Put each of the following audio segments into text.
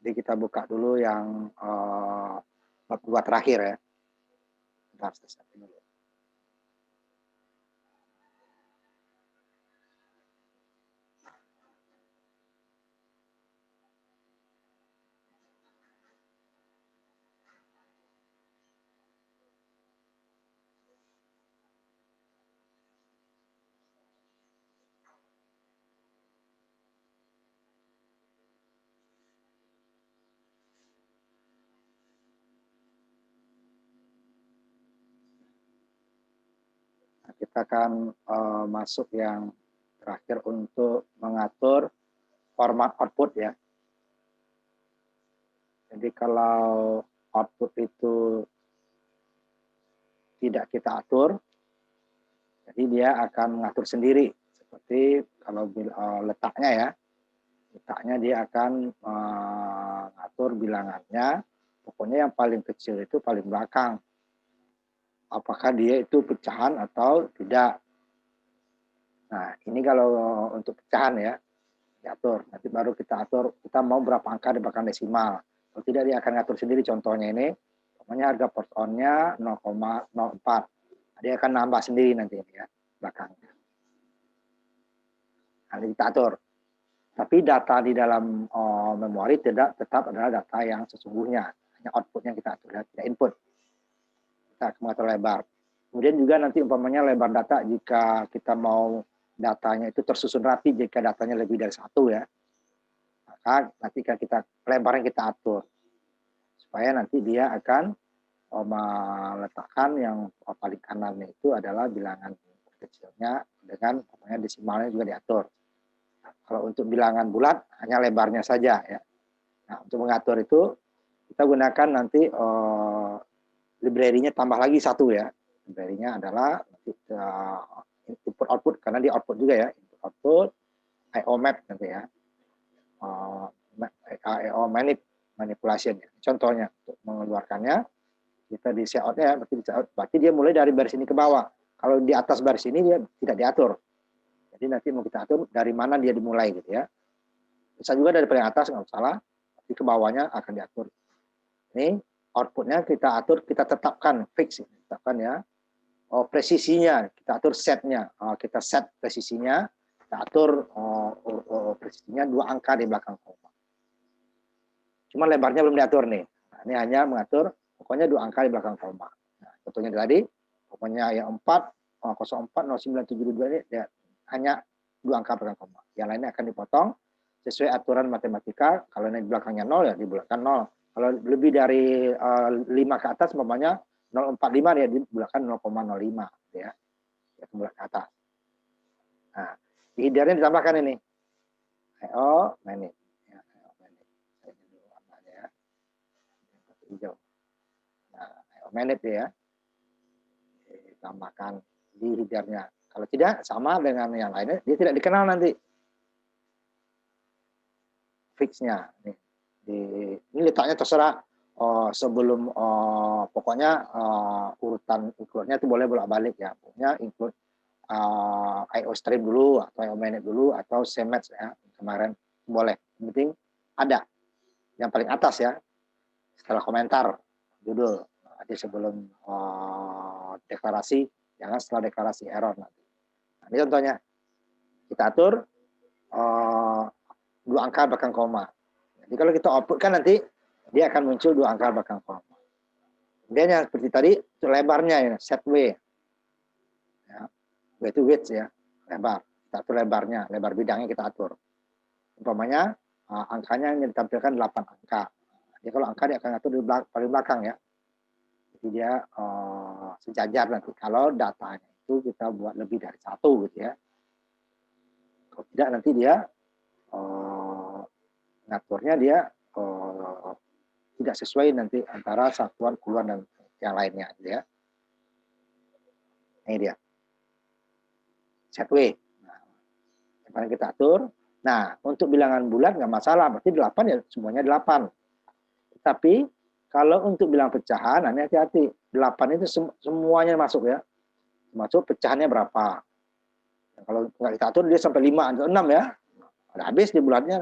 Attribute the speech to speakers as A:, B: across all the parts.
A: Jadi kita buka dulu yang bab 2 terakhir ya. Bentar, saya siapin dulu. Kita akan masuk yang terakhir untuk mengatur format output ya. Jadi kalau output itu tidak kita atur, jadi dia akan mengatur sendiri. Seperti kalau letaknya ya, letaknya dia akan mengatur bilangannya. Pokoknya yang paling kecil itu paling belakang. Apakah dia itu pecahan atau tidak. Nah, ini kalau untuk pecahan ya, diatur. Nanti baru kita atur, kita mau berapa angka di belakang desimal. Kalau tidak, dia akan ngatur sendiri. Contohnya ini, pokoknya harga port on-nya 0,04. Dia akan nambah sendiri nanti ini ya, belakangnya. Nanti kita atur. Tapi data di dalam memori tetap adalah data yang sesungguhnya. Hanya output yang kita atur, tidak input. Kita akan mengatur lebar. Kemudian juga nanti umpamanya lebar data jika kita mau datanya itu tersusun rapi, jika datanya lebih dari 1 ya, maka nanti kita lebarnya kita atur supaya nanti dia akan meletakkan yang paling kanan itu adalah bilangan kecilnya dengan pokoknya desimalnya juga diatur. Nah, kalau untuk bilangan bulat hanya lebarnya saja ya. Nah, untuk mengatur itu kita gunakan nanti library-nya tambah lagi 1 ya. Library-nya adalah input output karena dia output juga ya, input output IO map nanti ya, IO manipulation ya. Contohnya untuk mengeluarkannya kita di layout ya, berarti dia mulai dari baris ini ke bawah. Kalau di atas baris ini dia tidak diatur, jadi nanti mau kita atur dari mana dia dimulai gitu ya. Bisa juga dari paling atas nggak salah, tapi ke bawahnya akan diatur. Ini outputnya kita atur, kita tetapkan fix, tetapkan ya. Presisinya kita atur setnya, kita set presisinya, kita atur presisinya 2 angka di belakang koma. Cuma lebarnya belum diatur nih. Nah, ini hanya mengatur pokoknya 2 angka di belakang koma. Nah, contohnya tadi, pokoknya yang 4, 04, 0972 ini ya, hanya 2 angka belakang koma. Yang lainnya akan dipotong sesuai aturan matematika. Kalau ini di belakangnya 0 ya di belakang 0. Kalau lebih dari 5 ke atas, umpamanya 0,45 ya di belakang 0,05 ya, ke belakang atas. Nah, di header-nya ditambahkan ini IO manage ya, IO manage ya, hijau. Nah, IO manage ya, ditambahkan di header-nya. Kalau tidak sama dengan yang lainnya, dia tidak dikenal nanti fix-nya. Ini letaknya terserah. Sebelum pokoknya urutan include-nya itu boleh bolak-balik ya. Pokoknya include IO stream dulu atau IO manage dulu atau CMatch ya. Kemarin boleh. Yang penting ada. Yang paling atas ya. Setelah komentar judul. Nanti sebelum deklarasi, jangan setelah deklarasi error nanti. Nah, ini contohnya. Kita atur 2 angka belakang koma. Jadi kalau kita output kan nanti dia akan muncul 2 angka belakang koma. Kemudian yang seperti tadi itu lebarnya ya, set W. Ya, W itu width ya, lebar. Kita atur lebarnya, lebar bidangnya kita atur. Umpamanya angkanya yang ditampilkan 8 angka. Jadi kalau angka dia akan atur di paling belakang ya. Jadi dia sejajar nanti. Kalau datanya itu kita buat lebih dari 1 gitu ya. Kalau tidak nanti dia ngaturnya dia tidak sesuai nanti antara satuan keluar dan yang lainnya gitu ya. Ini dia set W. Nah, yang kita atur. Nah, untuk bilangan bulat nggak masalah, berarti 8 ya semuanya 8. Tapi kalau untuk bilang pecahan, ini hati-hati. 8 itu semuanya masuk ya. Masuk pecahannya berapa. Nah, kalau nggak kita atur dia sampai 5 atau 6 ya. Ada habis di bulatnya,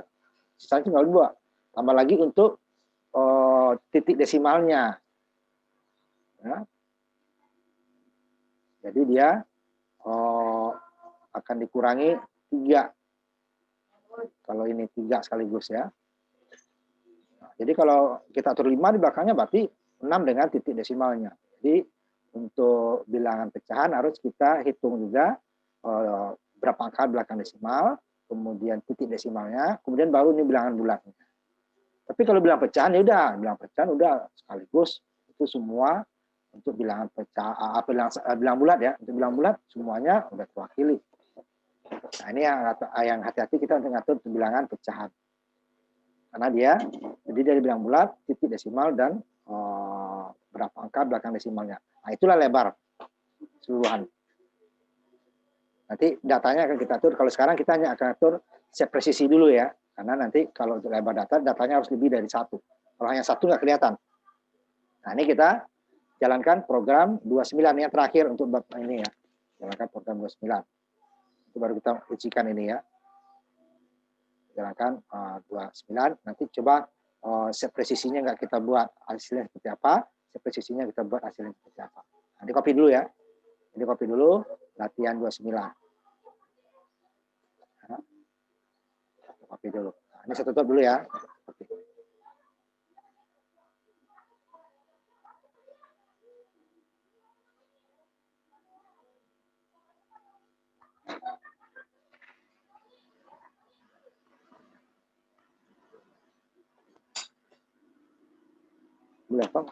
A: sisanya tinggal 2. Tambah lagi untuk titik desimalnya. Ya. Jadi dia akan dikurangi 3. Kalau ini 3 sekaligus ya. Nah, jadi kalau kita atur 5 di belakangnya berarti 6 dengan titik desimalnya. Jadi untuk bilangan pecahan harus kita hitung juga berapa angka belakang desimal, kemudian titik desimalnya, kemudian baru ini bilangan bulatnya. Tapi kalau bilang pecahan ya udah, bilang pecahan udah sekaligus itu semua untuk bilangan pecah, bilang bulat ya, untuk bilang bulat semuanya udah terwakili. Nah ini yang hati-hati kita untuk ngatur bilangan pecahan. Karena dia jadi dari bilang bulat, titik desimal dan berapa angka belakang desimalnya. Nah itulah lebar keseluruhan. Nanti datanya akan kita atur. Kalau sekarang kita hanya akan atur set presisi dulu ya. Karena nanti kalau untuk lebar datanya harus lebih dari 1. Kalau hanya 1 nggak kelihatan. Nah ini kita jalankan program 29 yang terakhir untuk bab ini ya. Jalankan program 29. Itu baru kita ujikan ini ya. Jalankan 29. Nanti coba set presisinya nggak kita buat hasilnya seperti apa. Set presisinya kita buat hasilnya seperti apa. Nanti copy dulu ya. Jadi copy dulu latihan 29. Nah, copy dulu. Nah, ini saya tutup dulu ya. Copy. Boleh, Pak?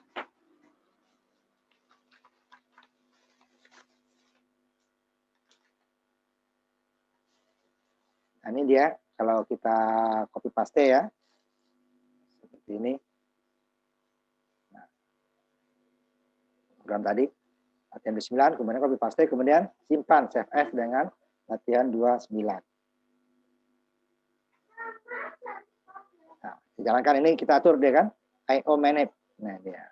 A: Nah, ini dia kalau kita copy paste ya. Seperti ini. Nah, program tadi latihan 29, kemudian copy paste, kemudian simpan save as dengan latihan 29. Nah, dijalankan ini kita atur dia kan I/O manage. Nah, dia.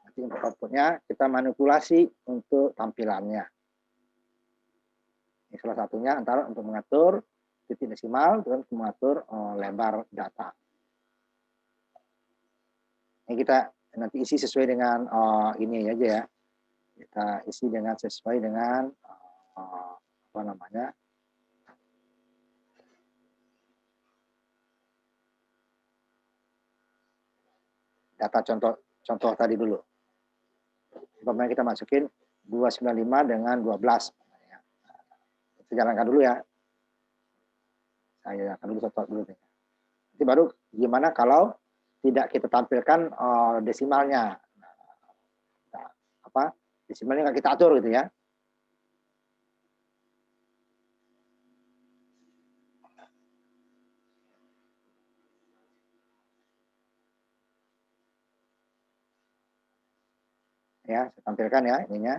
A: Nanti untuk outputnya kita manipulasi untuk tampilannya. Ini salah satunya antara untuk mengatur titik desimal dan mengatur lebar data. Ini kita nanti isi sesuai dengan ini aja ya. Kita isi dengan sesuai dengan apa namanya? Data contoh tadi dulu. Umpamanya kita masukin 295 dengan 12. Kita jalankan dulu ya. Saya akan dulu contoh dulu. Nanti baru gimana kalau tidak kita tampilkan desimalnya. Nah, apa? Desimalnya nggak kita atur gitu ya. Ya, saya tampilkan ya ininya.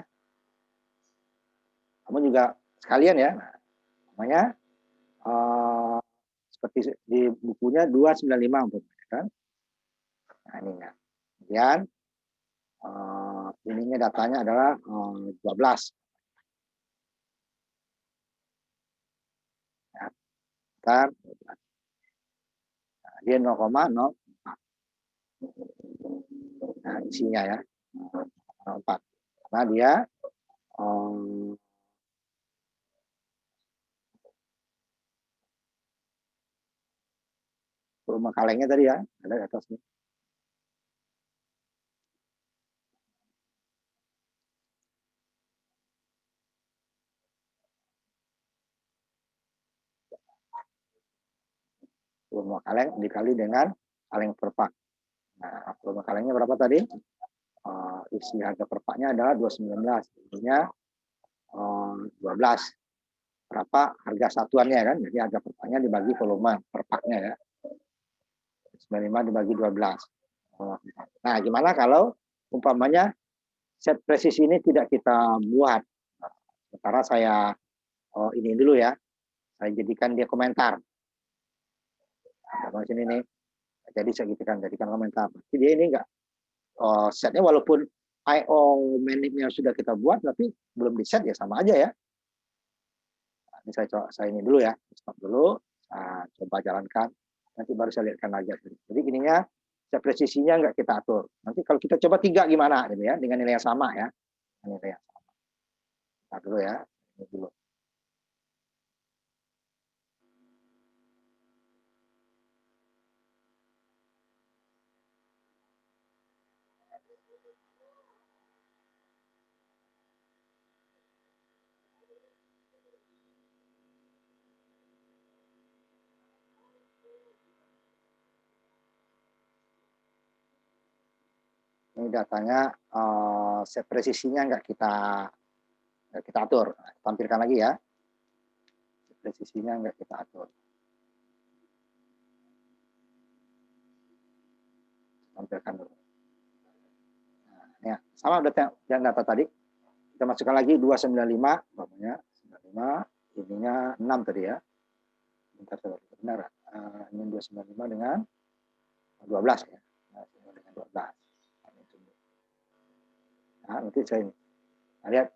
A: Kamu juga sekalian ya. Namanya seperti di bukunya 295 untuk kan. Nah, ini ya. Kemudian ininya datanya adalah 12. Ya, kan? Nah, dia 0,04. Nah, isinya ya 0,4. Karena dia rumah kalengnya tadi ya, ada di atasnya. Rumah kaleng dikali dengan kaleng per pak. Nah, rumah kalengnya berapa tadi? Isi harga per paknya adalah 219. Intinya 12. Berapa harga satuannya kan? Jadi harga per paknya dibagi volume per paknya ya. 95 dibagi 12. Nah, gimana kalau umpamanya set presisi ini tidak kita buat? Sementara saya ini dulu ya. Saya jadikan dia komentar. Nah, sini nih. Jadi saya jadikan komentar. Jadi dia ini enggak setnya walaupun I/O manage-nya sudah kita buat, tapi belum di set ya sama aja ya. Nah, ini saya ini dulu ya, stop dulu, coba jalankan. Nanti baru saya lihatkan lagi. Jadi ininya presisinya nggak kita atur. Nanti kalau kita coba 3 gimana gitu ya, dengan nilai yang sama ya. Nilai yang sama. Nah, dulu ya. Ini dulu. Ini datanya presisinya nggak kita atur. Tampilkan lagi ya. Presisinya nggak kita atur. Tampilkan dulu. Nah, ya, sama data yang data tadi. Kita masukkan lagi 295, namanya 95, ininya 6 tadi ya. Bentar, benar. Ini 295 dengan 12 ya. Nah, dengan 12. Nah, nanti saya ini. Nah, lihat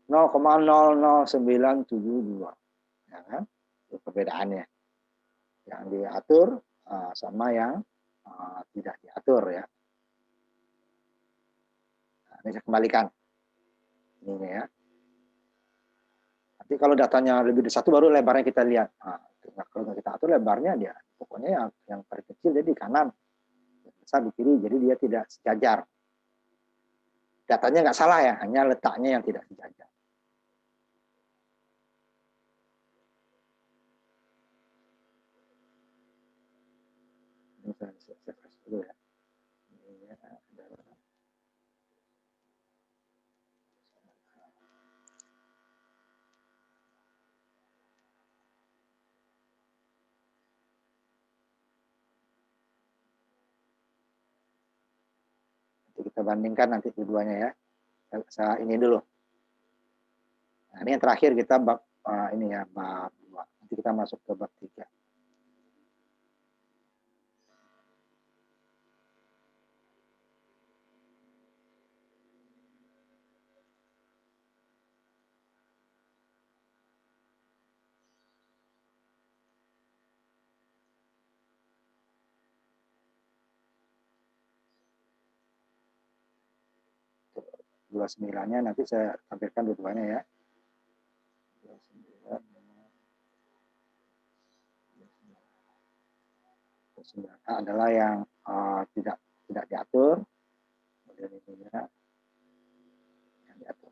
A: 0,00972. Ya kan? Itu perbedaannya. Yang diatur sama yang tidak diatur ya. Nah, ini saya kembalikan. Ini ya. Nanti kalau datanya lebih dari 1 baru lebarnya kita lihat. Nah, kalau kita atur lebarnya dia pokoknya yang paling kecil jadi di kanan, yang besar di kiri, jadi dia tidak sejajar. Datanya nggak salah ya, hanya letaknya yang tidak sejajar. Ini saya kasih dulu ya. Kita bandingkan nanti keduanya ya. Saya ini dulu. Nah, ini yang terakhir kita bab ini ya, bab 2. Nanti kita masuk ke bab 3. Dua 9-nya nanti saya tampilkan dua-duanya ya. 29 adalah yang tidak diatur, kemudian ininya yang diatur.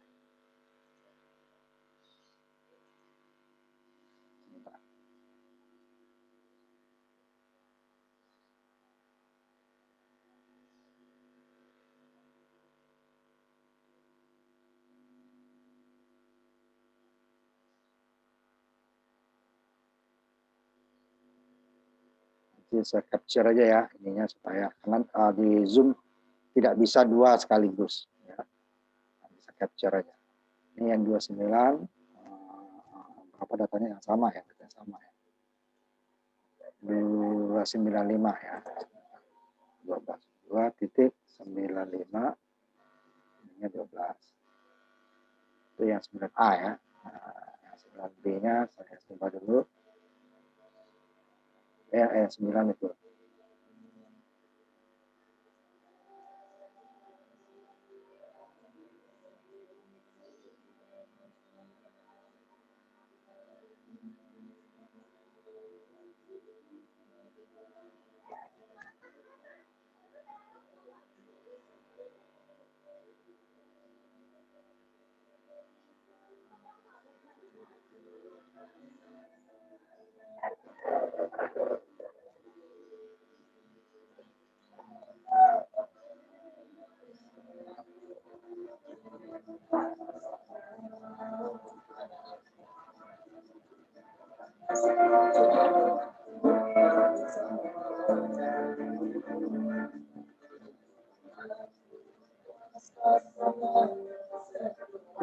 A: Jadi saya capture aja ya ininya supaya karena di Zoom tidak bisa 2 sekaligus ya. Bisa capture aja. Ini yang 29 berapa datanya yang sama ya, yang sama ya. 295 ya. 2.95 ininya 12. Itu yang 9A ya. Nah, yang 9B-nya saya coba dulu. 9 itu.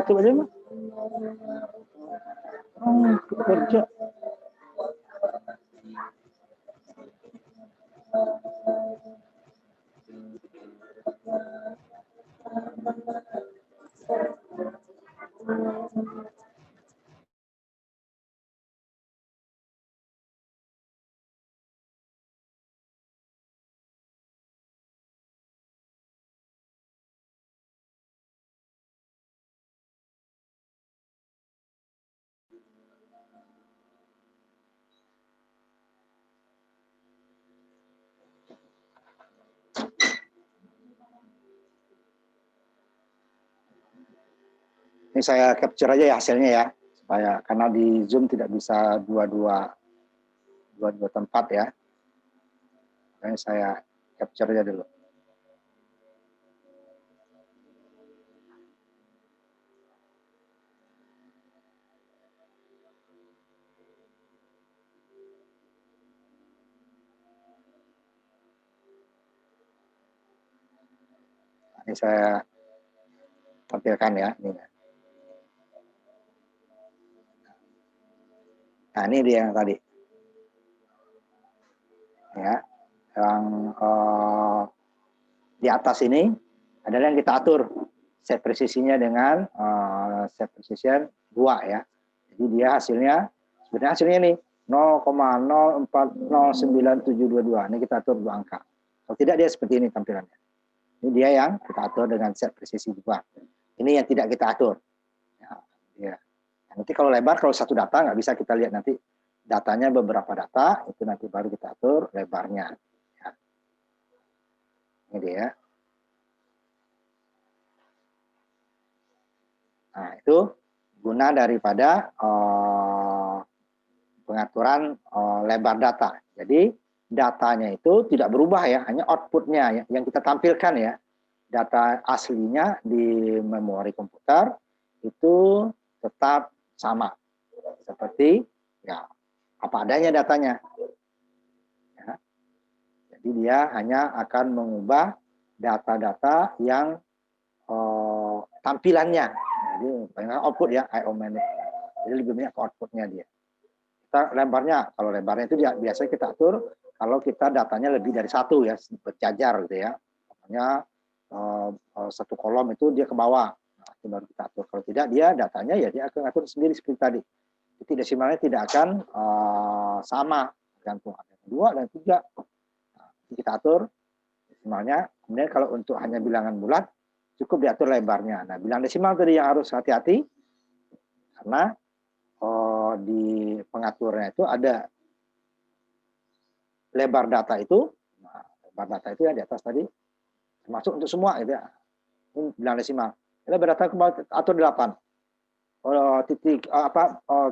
A: Itu bagaimana? Kerja. Ini saya capture aja ya hasilnya ya, supaya karena di Zoom tidak bisa dua-dua tempat ya. Makanya saya capture aja dulu. Ini saya tampilkan ya. Ini. Nah ini dia yang tadi. Ya, yang di atas ini adalah yang kita atur set presisinya dengan set precision 2 ya. Jadi dia sebenarnya hasilnya nih 0,040972. Ini kita atur 2 angka. Kalau tidak dia seperti ini tampilannya. Ini dia yang kita atur dengan set presisi 2. Ini yang tidak kita atur. Ya. Nanti kalau lebar, kalau satu data nggak bisa kita lihat nanti datanya beberapa data, itu nanti baru kita atur lebarnya. Ya. Ini dia. Nah, itu guna daripada pengaturan lebar data. Jadi datanya itu tidak berubah ya, hanya outputnya yang kita tampilkan ya. Data aslinya di memori komputer itu tetap sama seperti ya apa adanya datanya. Ya. Jadi dia hanya akan mengubah data-data yang tampilannya. Jadi output ya, I/O manage. Jadi lebih banyak ke outputnya dia. Kita lebarnya, kalau lebarnya itu biasanya kita atur kalau kita datanya lebih dari satu ya, berjajar gitu ya. Makanya satu kolom itu dia ke bawah. Nah, itu baru kita atur. Kalau tidak dia datanya ya dia akan atur sendiri seperti tadi. Jadi desimalnya tidak akan sama, tergantung ada 2 dan 3. Nah, kita atur desimalnya. Kemudian kalau untuk hanya bilangan bulat cukup diatur lebarnya. Nah, bilang desimal tadi yang harus hati-hati karena di pengaturnya itu ada lebar data itu. Nah, lebar data itu ya di atas tadi termasuk untuk semua gitu ya. Ini bilang desimal. Lebar data atur 8. Titik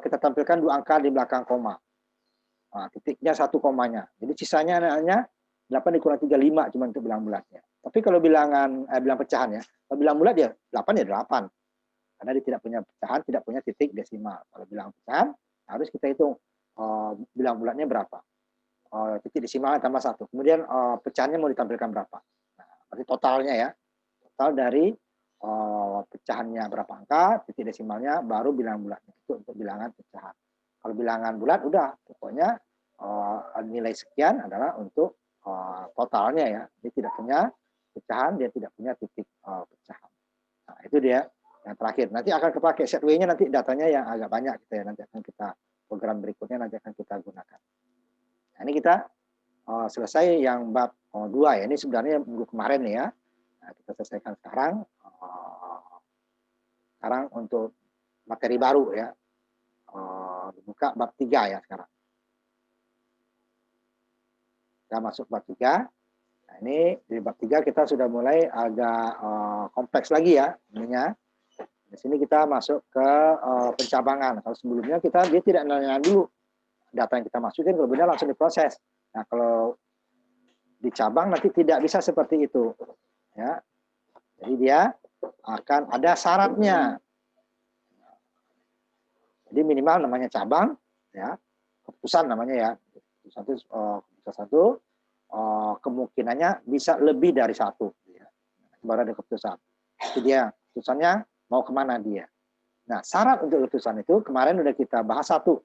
A: kita tampilkan 2 angka di belakang koma. Nah, titiknya 1 komanya. Jadi sisanya hanya 8 dikurang 35 cuma untuk bilang bulatnya. Tapi kalau bilang pecahan ya, kalau bilang bulat ya 8 ya 8. Karena dia tidak punya pecahan, tidak punya titik desimal. Kalau bilang pecahan harus kita hitung bilang bulatnya berapa. Titik desimalnya tambah 1. Kemudian pecahannya mau ditampilkan berapa. Nah, berarti totalnya ya. Total dari pecahannya berapa angka, titik desimalnya, baru bilangan bulatnya. Itu untuk bilangan pecahan. Kalau bilangan bulat udah pokoknya nilai sekian adalah untuk totalnya ya. Dia tidak punya pecahan, dia tidak punya titik pecahan. Nah, itu dia yang terakhir. Nanti akan kepakai set W-nya, nanti datanya yang agak banyak gitu ya. Nanti akan kita program berikutnya nanti akan kita gunakan. Nah, ini kita selesai yang bab 2 ya. Ini sebenarnya minggu kemarin ya. Nah, kita selesaikan sekarang. Sekarang untuk materi baru ya. Dibuka bab 3 ya sekarang. Kita masuk bab 3. Nah, ini di bab 3 kita sudah mulai agak kompleks lagi ya. Ininya. Di sini kita masuk ke pencabangan. Kalau sebelumnya dia tidak nanya dulu data yang kita masukin, kalau benar langsung diproses. Nah, kalau di cabang nanti tidak bisa seperti itu. Ya. Jadi dia akan ada syaratnya. Jadi minimal namanya cabang, ya, keputusan namanya ya. Keputusan itu kemungkinannya bisa lebih dari 1. Ya. Baru ada keputusan. Itu dia keputusannya mau kemana dia. Nah, syarat untuk keputusan itu kemarin udah kita bahas 1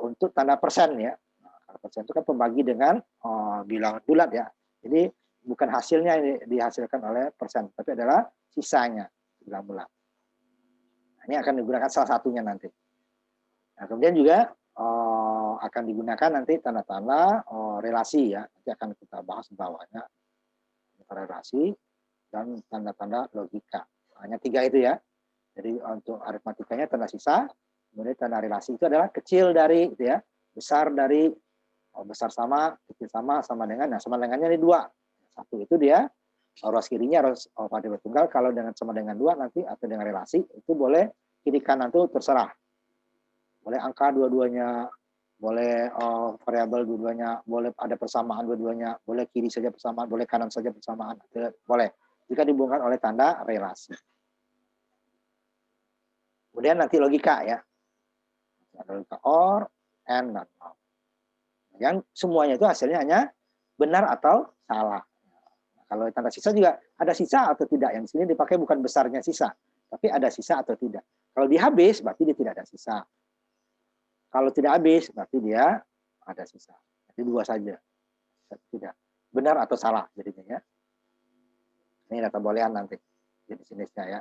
A: untuk tanda persen ya. Nah, persen itu kan pembagi dengan bilangan bulat ya. Jadi bukan hasilnya yang dihasilkan oleh persen, tapi adalah sisanya bilangan bulat. Nah, ini akan digunakan salah satunya nanti. Nah, kemudian juga akan digunakan nanti tanda-tanda relasi ya. Nanti akan kita bahas di bawahnya. Relasi dan tanda-tanda logika. Hanya 3 itu ya. Jadi untuk aritmatikanya tanda sisa, kemudian tanda relasi itu adalah kecil dari itu ya, besar dari besar sama, kecil sama, sama dengan. Nah, sama dengannya ini 2. 1 itu dia ruas kirinya harus variabel tunggal. Kalau sama dengan 2 nanti atau dengan relasi itu boleh kiri kanan itu terserah. Boleh angka dua-duanya, boleh variabel dua-duanya, boleh ada persamaan dua-duanya, boleh kiri saja persamaan, boleh kanan saja persamaan, boleh. Jika dihubungkan oleh tanda relasi. Kemudian nanti logika ya. Ada logika OR, AND, dan NOT. Yang semuanya itu hasilnya hanya benar atau salah. Nah, kalau tanda sisa juga ada sisa atau tidak. Yang di sini dipakai bukan besarnya sisa, tapi ada sisa atau tidak. Kalau dia habis, berarti dia tidak ada sisa. Kalau tidak habis, berarti dia ada sisa. Jadi 2 saja. Tidak. Benar atau salah jadinya ya. Ini data boolean nanti. Jadi jenisnya ya.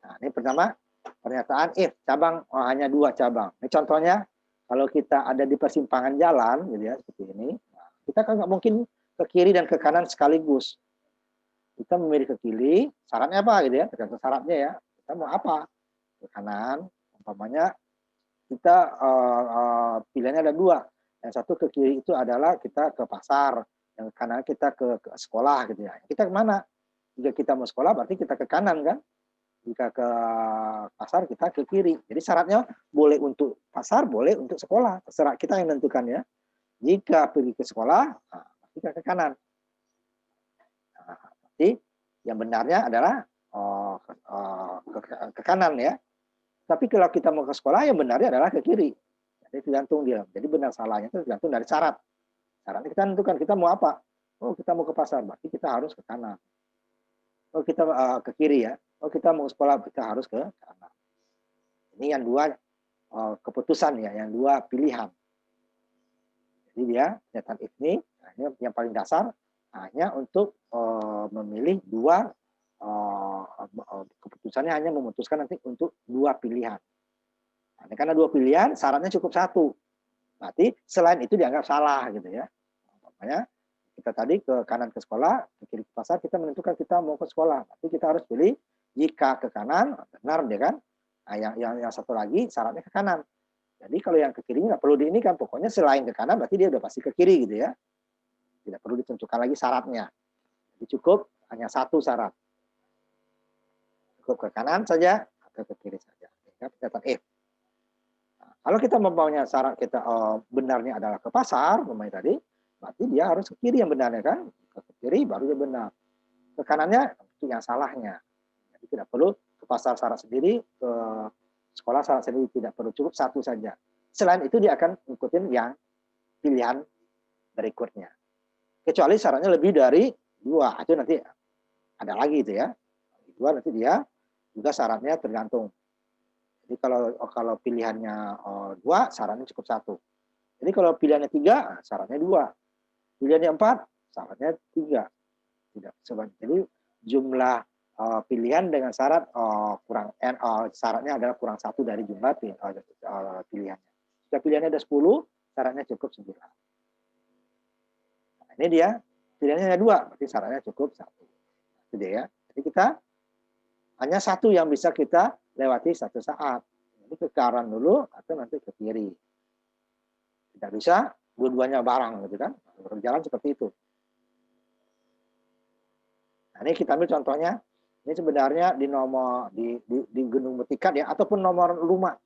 A: Nah, ini pertama pernyataan if cabang hanya 2 cabang. Ini contohnya kalau kita ada di persimpangan jalan gitu ya seperti ini. Nah, kita kan nggak mungkin ke kiri dan ke kanan sekaligus. Kita memilih ke kiri, syaratnya apa gitu ya? Tergantung syaratnya ya. Kita mau apa? Ke kanan, umpamanya kita pilihannya ada 2. Yang satu ke kiri itu adalah kita ke pasar, yang kanan kita ke sekolah gitu ya. Kita kemana? Jika kita mau sekolah berarti kita ke kanan kan? Jika ke pasar kita ke kiri. Jadi syaratnya boleh untuk pasar, boleh untuk sekolah. Terserah kita yang menentukan ya. Jika pergi ke sekolah, nah, kita ke kanan. Nah, berarti yang benarnya adalah ke kanan ya. Tapi kalau kita mau ke sekolah, yang benarnya adalah ke kiri. Jadi tergantung dia. Jadi benar salahnya itu tergantung dari syarat. Syaratnya kita tentukan kita mau apa. Oh kita mau ke pasar, berarti kita harus ke kanan. Oh kita ke kiri ya. Oh kita mau ke sekolah, kita harus ke kanan. Ini yang 2 keputusan ya, yang 2 pilihan. Jadi dia pernyataan if ini yang paling dasar hanya untuk memilih 2 keputusannya hanya memutuskan nanti untuk 2 pilihan. Nah, karena 2 pilihan, syaratnya cukup 1. Berarti selain itu dianggap salah gitu ya. Makanya kita tadi ke kanan ke sekolah, ke kiri ke pasar, kita menentukan kita mau ke sekolah. Berarti kita harus pilih jika ke kanan, benar dia kan. Nah, yang satu lagi syaratnya ke kanan. Jadi kalau yang ke kirinya nggak perlu diinikan, pokoknya selain ke kanan berarti dia udah pasti ke kiri gitu ya. Tidak perlu ditentukan lagi syaratnya. Jadi cukup hanya 1 syarat. Cukup ke kanan saja atau ke kiri saja. Pernyataan if. Nah, kalau kita mempunyai syarat kita benarnya adalah ke pasar, memang tadi, berarti dia harus ke kiri yang benarnya kan. Ke kiri baru dia benar. Ke kanannya itu yang salahnya. Jadi tidak perlu ke pasar syarat sendiri, ke sekolah syarat sendiri, tidak perlu, cukup 1 saja. Selain itu dia akan ngikutin yang pilihan berikutnya. Kecuali syaratnya lebih dari 2, itu nanti ada lagi itu ya. 2 nanti dia juga syaratnya tergantung. Jadi kalau pilihannya 2, syaratnya cukup 1. Jadi kalau pilihannya 3, syaratnya 2. Pilihannya 4, syaratnya 3. Tidak sebanyak. Jadi jumlah pilihan dengan syarat syaratnya adalah kurang 1 dari jumlah pilihannya. Jika pilihannya ada 10, syaratnya cukup 9. Nah, ini dia pilihannya hanya 2, berarti syaratnya cukup 1. Itu dia ya. Jadi kita hanya 1 yang bisa kita lewati satu saat. Jadi ke kanan dulu atau nanti ke kiri. Tidak bisa dua-duanya bareng gitu kan. Berjalan seperti itu. Nah, ini kita ambil contohnya. Ini sebenarnya di nomor di gedung bertingkat ya, ataupun nomor rumah.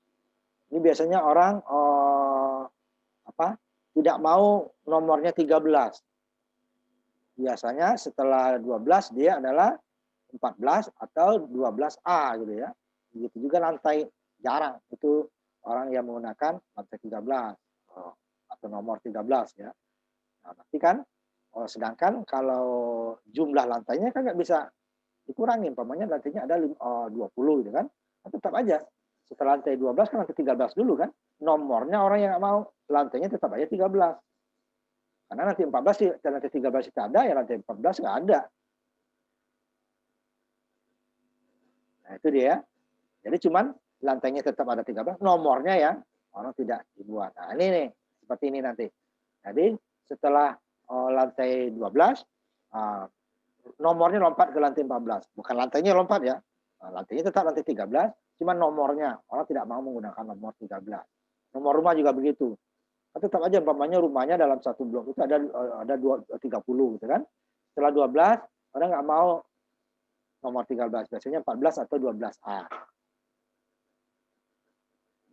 A: Ini biasanya orang tidak mau nomornya 13. Biasanya setelah 12 dia adalah 14 atau 12A gitu ya. Begitu juga lantai, jarang itu orang yang menggunakan lantai 13 atau nomor 13 ya. Nah, berarti kan sedangkan kalau jumlah lantainya kan nggak bisa dikurangi, umpamanya lantainya ada 20 gitu kan. Nah, tetap aja setelah lantai 12 kan lantai 13 dulu kan. Nomornya orang yang nggak mau, lantainya tetap aja 13. Karena nanti 14 sih, lantai 13 itu ada, ya lantai 14 nggak ada. Nah itu dia. Jadi cuman lantainya tetap ada 13, nomornya yang orang tidak dibuat. Nah ini nih, seperti ini nanti. Jadi setelah lantai 12, nomornya lompat ke lantai 14. Bukan lantainya lompat ya. Lantainya tetap lantai 13, cuman nomornya. Orang tidak mau menggunakan nomor 13. Nomor rumah juga begitu. Tetap aja umpamanya rumahnya dalam satu blok itu ada 30 gitu kan. Setelah 12 Orang nggak mau nomor 13, biasanya 14 atau 12A.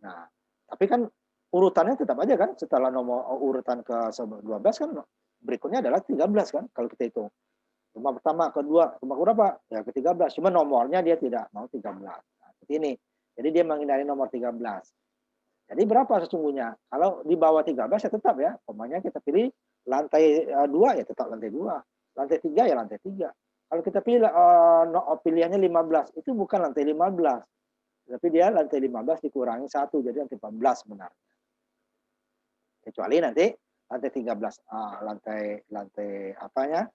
A: Nah, tapi kan urutannya tetap aja kan, setelah nomor urutan ke 12 kan berikutnya adalah 13 kan, kalau kita hitung. Rumah pertama, kedua, rumah berapa? Ya ke-13, cuma nomornya dia tidak mau 13. Nah, seperti ini. Jadi dia menghindari nomor 13. Jadi berapa sesungguhnya? Kalau di bawah 13 ya tetap ya, umpamanya kita pilih lantai 2 ya tetap lantai 2. Lantai 3 ya lantai 3. Kalau kita pilih pilihannya 15, itu bukan lantai 15. Tapi dia lantai 15 dikurangi 1, jadi lantai 14 sebenarnya. Kecuali nanti lantai 13, lantai apanya,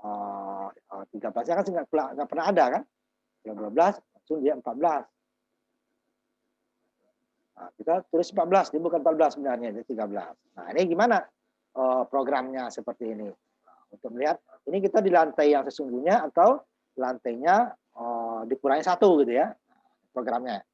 A: 13-nya kan nggak pernah ada kan, 12 langsung dia 14. Nah, kita tulis 14, ini bukan 14 sebenarnya, jadi 13. Nah, ini gimana programnya seperti ini? Nah, untuk melihat, ini kita di lantai yang sesungguhnya atau lantainya dikurangi 1 gitu ya, programnya.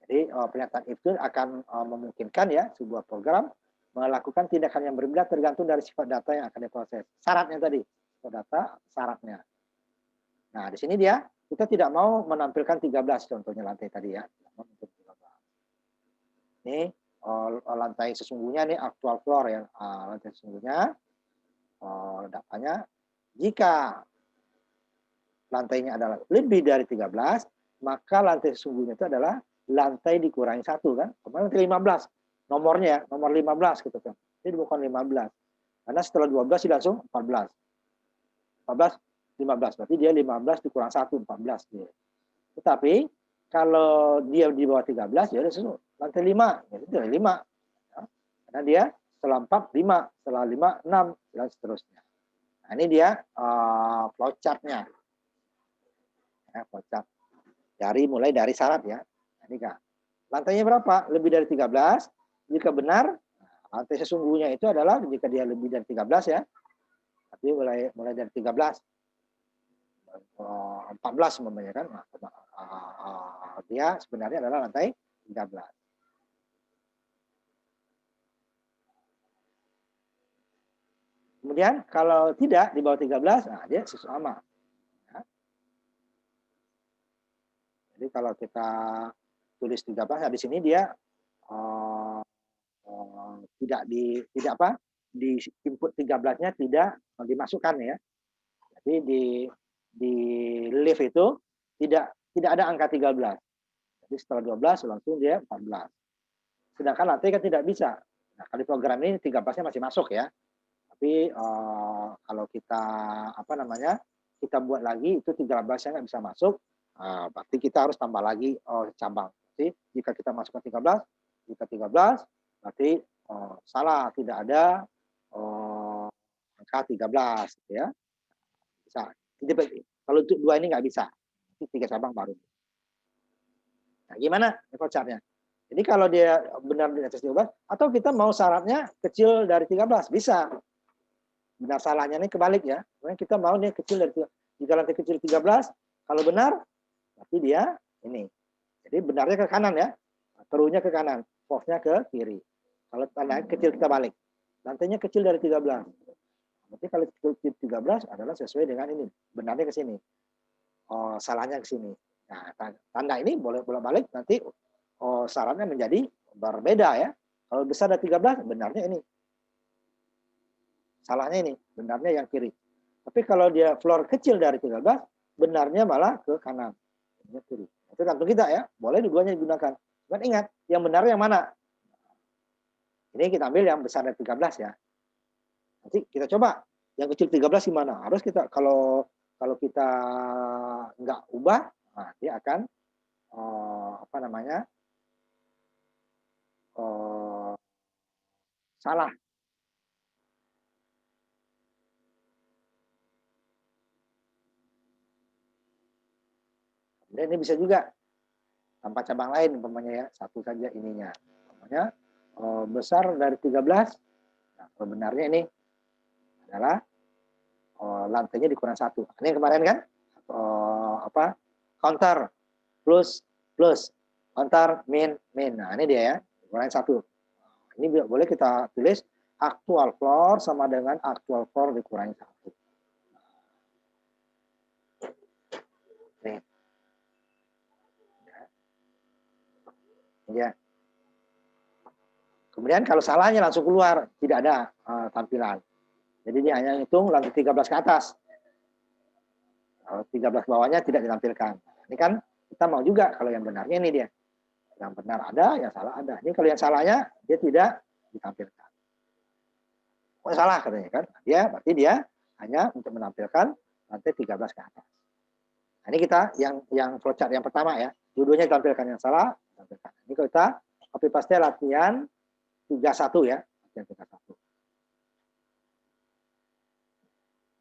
A: Jadi pernyataan itu akan memungkinkan ya sebuah program melakukan tindakan yang berbeda tergantung dari sifat data yang akan diproses. Syaratnya tadi, sifat data, syaratnya. Nah, di sini dia, kita tidak mau menampilkan 13 contohnya lantai tadi ya. Ini lantai sesungguhnya, ini actual floor ya. Lantai sesungguhnya, datanya, jika lantainya adalah lebih dari 13, maka lantai sesungguhnya itu adalah lantai dikurangi 1 kan. Kemarin lantai 15, nomornya, nomor 15 gitu kan. Jadi bukan 15. Karena setelah 12 dia langsung 14. 14, 15. Berarti dia 15 dikurang 1, 14. Dia. Tetapi kalau dia di bawah 13, ya udah lantai 5. Ya, itu 5. Ya. Karena dia setelah 4, 5. Setelah 5, 6. Dan seterusnya. Nah, ini dia flowchart-nya. Ya, flowchart. Mulai dari syarat ya. Nah, ini kan. Lantainya berapa? Lebih dari 13. Jika benar, lantai sesungguhnya itu adalah jika dia lebih dari 13 ya. Tapi mulai dari 13. 14 umpamanya kan. Dia sebenarnya adalah lantai 13. Kemudian kalau tidak di bawah 13, nah dia sama. Ya. Jadi kalau kita tulis 13, nah di sini dia di input 13-nya tidak dimasukkan ya. Jadi di lift itu tidak ada angka 13. Jadi setelah 12 langsung dia 14. Sedangkan lantai kan tidak bisa. Nah, kalau di program ini 13-nya masih masuk ya. Tapi kalau kita kita buat lagi itu 13-nya nggak bisa masuk, berarti kita harus tambah lagi cabang. Jadi jika kita masukkan 13, jika 13 berarti salah, tidak ada angka 13 gitu ya. Bisa. Jadi, kalau untuk 2 ini nggak bisa. 3 cabang baru. Nah, gimana flowchart-nya? Jadi kalau dia benar di atas 13, atau kita mau syaratnya kecil dari 13, bisa. Benar salahnya ini kebalik ya. Kita mau nih kecil dari 13. Jika lantai kecil 13, kalau benar, berarti dia ini. Jadi benarnya ke kanan ya. Terunya ke kanan, false-nya ke kiri. Kalau tanda kecil kita balik. Lantainya kecil dari 13. Berarti kalau kecil 13 adalah sesuai dengan ini. Benarnya ke sini. Salahnya ke sini. Nah, tanda ini boleh bolak-balik nanti syaratnya menjadi berbeda ya. Kalau besar dari 13, benarnya ini. Salahnya ini, benarnya yang kiri. Tapi kalau dia floor kecil dari 13, benarnya malah ke kanan. Kiri. Itu tergantung kita ya. Boleh dua-duanya digunakan. Cuman ingat, yang benar yang mana? Ini kita ambil yang besar dari 13 ya. Nanti kita coba yang kecil 13 gimana? Harus kita kalau kita nggak ubah, nah dia akan salah. Dan ini bisa juga tanpa cabang lain umpamanya ya, satu saja ininya. Umpamanya besar dari 13. Nah, sebenarnya ini adalah lantainya dikurang 1. Ini kemarin kan counter plus counter min. Nah, ini dia ya, dikurang 1. Ini boleh kita tulis actual floor sama dengan actual floor dikurangi 1. Ya. Kemudian kalau salahnya langsung keluar, tidak ada tampilan. Jadi dia hanya hitung lantai 13 ke atas. Kalau 13 bawahnya tidak ditampilkan. Ini kan kita mau juga kalau yang benarnya ini dia. Yang benar ada, yang salah ada. Ini kalau yang salahnya dia tidak ditampilkan. Oh salah katanya kan. Dia berarti dia hanya untuk menampilkan lantai 13 ke atas. Nah, ini kita yang flowchart yang pertama ya. Judulnya ditampilkan yang salah, ditampilkan. Ini kalau kita copy paste latihan 31 ya. Latihan 31.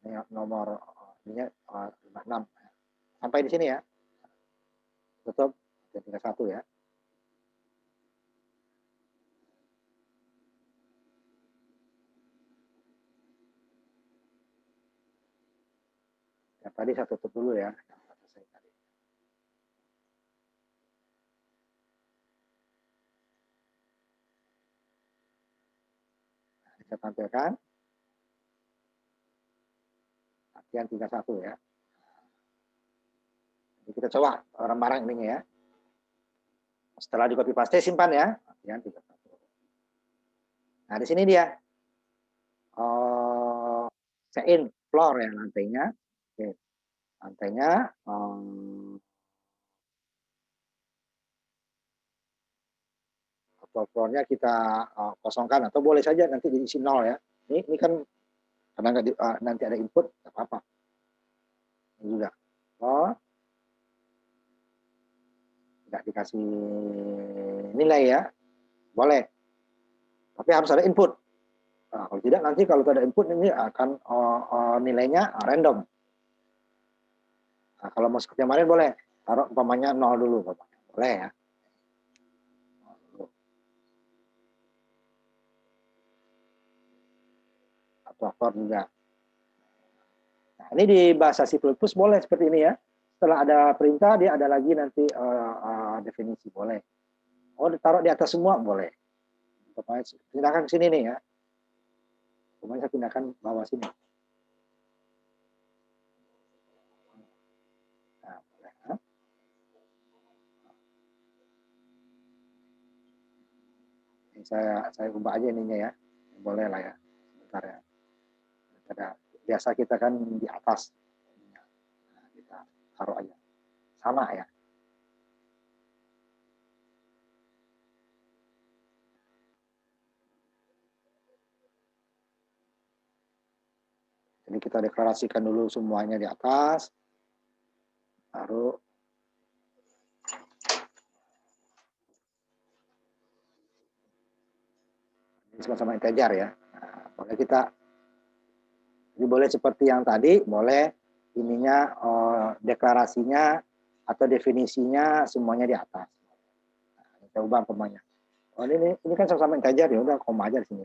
A: Ini nomor ini 56. Sampai di sini ya. Tutup latihan 31 ya. Yang tadi saya tutup dulu ya. Saya tampilkan latihan 31 ya. Jadi kita coba bareng-bareng ini ya. Setelah di copy paste simpan ya. Latihan 31. Nah di sini dia set in floor ya lantainya. Oke. Lantainya floornya kita kosongkan atau boleh saja nanti diisi 0 ya. Ini kan karena nanti ada input nggak apa-apa. Ini juga. Tidak dikasih nilai ya. Boleh. Tapi harus ada input. Nah, kalau tidak nanti kalau tidak ada input ini akan nilainya random. Nah, kalau mau seperti kemarin boleh taruh umpamanya 0 dulu, boleh ya. Atau aktor juga. Nah, ini di bahasa C++ boleh seperti ini ya. Setelah ada perintah dia ada lagi nanti definisi boleh. Oh ditaruh di atas semua boleh. Pindahkan ke sini nih ya. Kemudian saya pindahkan bawah sini. Nah, boleh. Ini saya ubah aja ininya ya. Boleh lah ya. Sebentar ya. Biasa kita kan di atas. Nah, kita taruh aja. Sama ya. Jadi kita deklarasikan dulu semuanya di atas. Baru ini sama-sama integer ya. Nah, boleh kita ini boleh seperti yang tadi, boleh ininya deklarasinya atau definisinya semuanya di atas. Nah, kita ubah umpamanya. Oh ini kan sama-sama integer ya, udah koma aja di sini.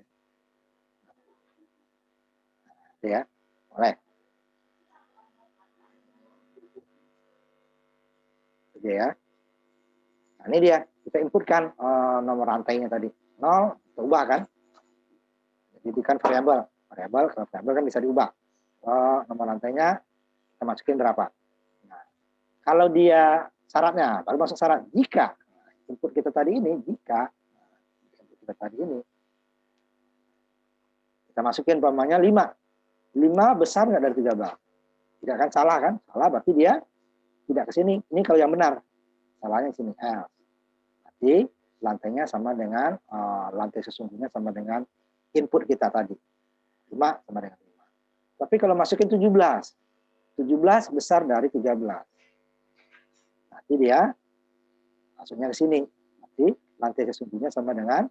A: Ya, boleh. Oke ya. Nah, ini dia, kita inputkan nomor rantainya tadi. 0, kita ubah kan. Jadi kan variabel kan bisa diubah. Nomor rantainya kita masukin berapa. Nah, kalau dia syaratnya, baru masuk syarat. Jika input kita tadi ini, kita masukin umpamanya 5. 5 besar nggak dari 13? Tidak kan salah kan? Salah berarti dia tidak ke sini. Ini kalau yang benar. Salahnya di sini else. Berarti lantainya sama dengan lantai sesungguhnya sama dengan input kita tadi. 5 sama dengan 5. Tapi kalau masukin 17. 17 besar dari 13. Nanti dia masuknya ke sini. Nanti lantai sesungguhnya sama dengan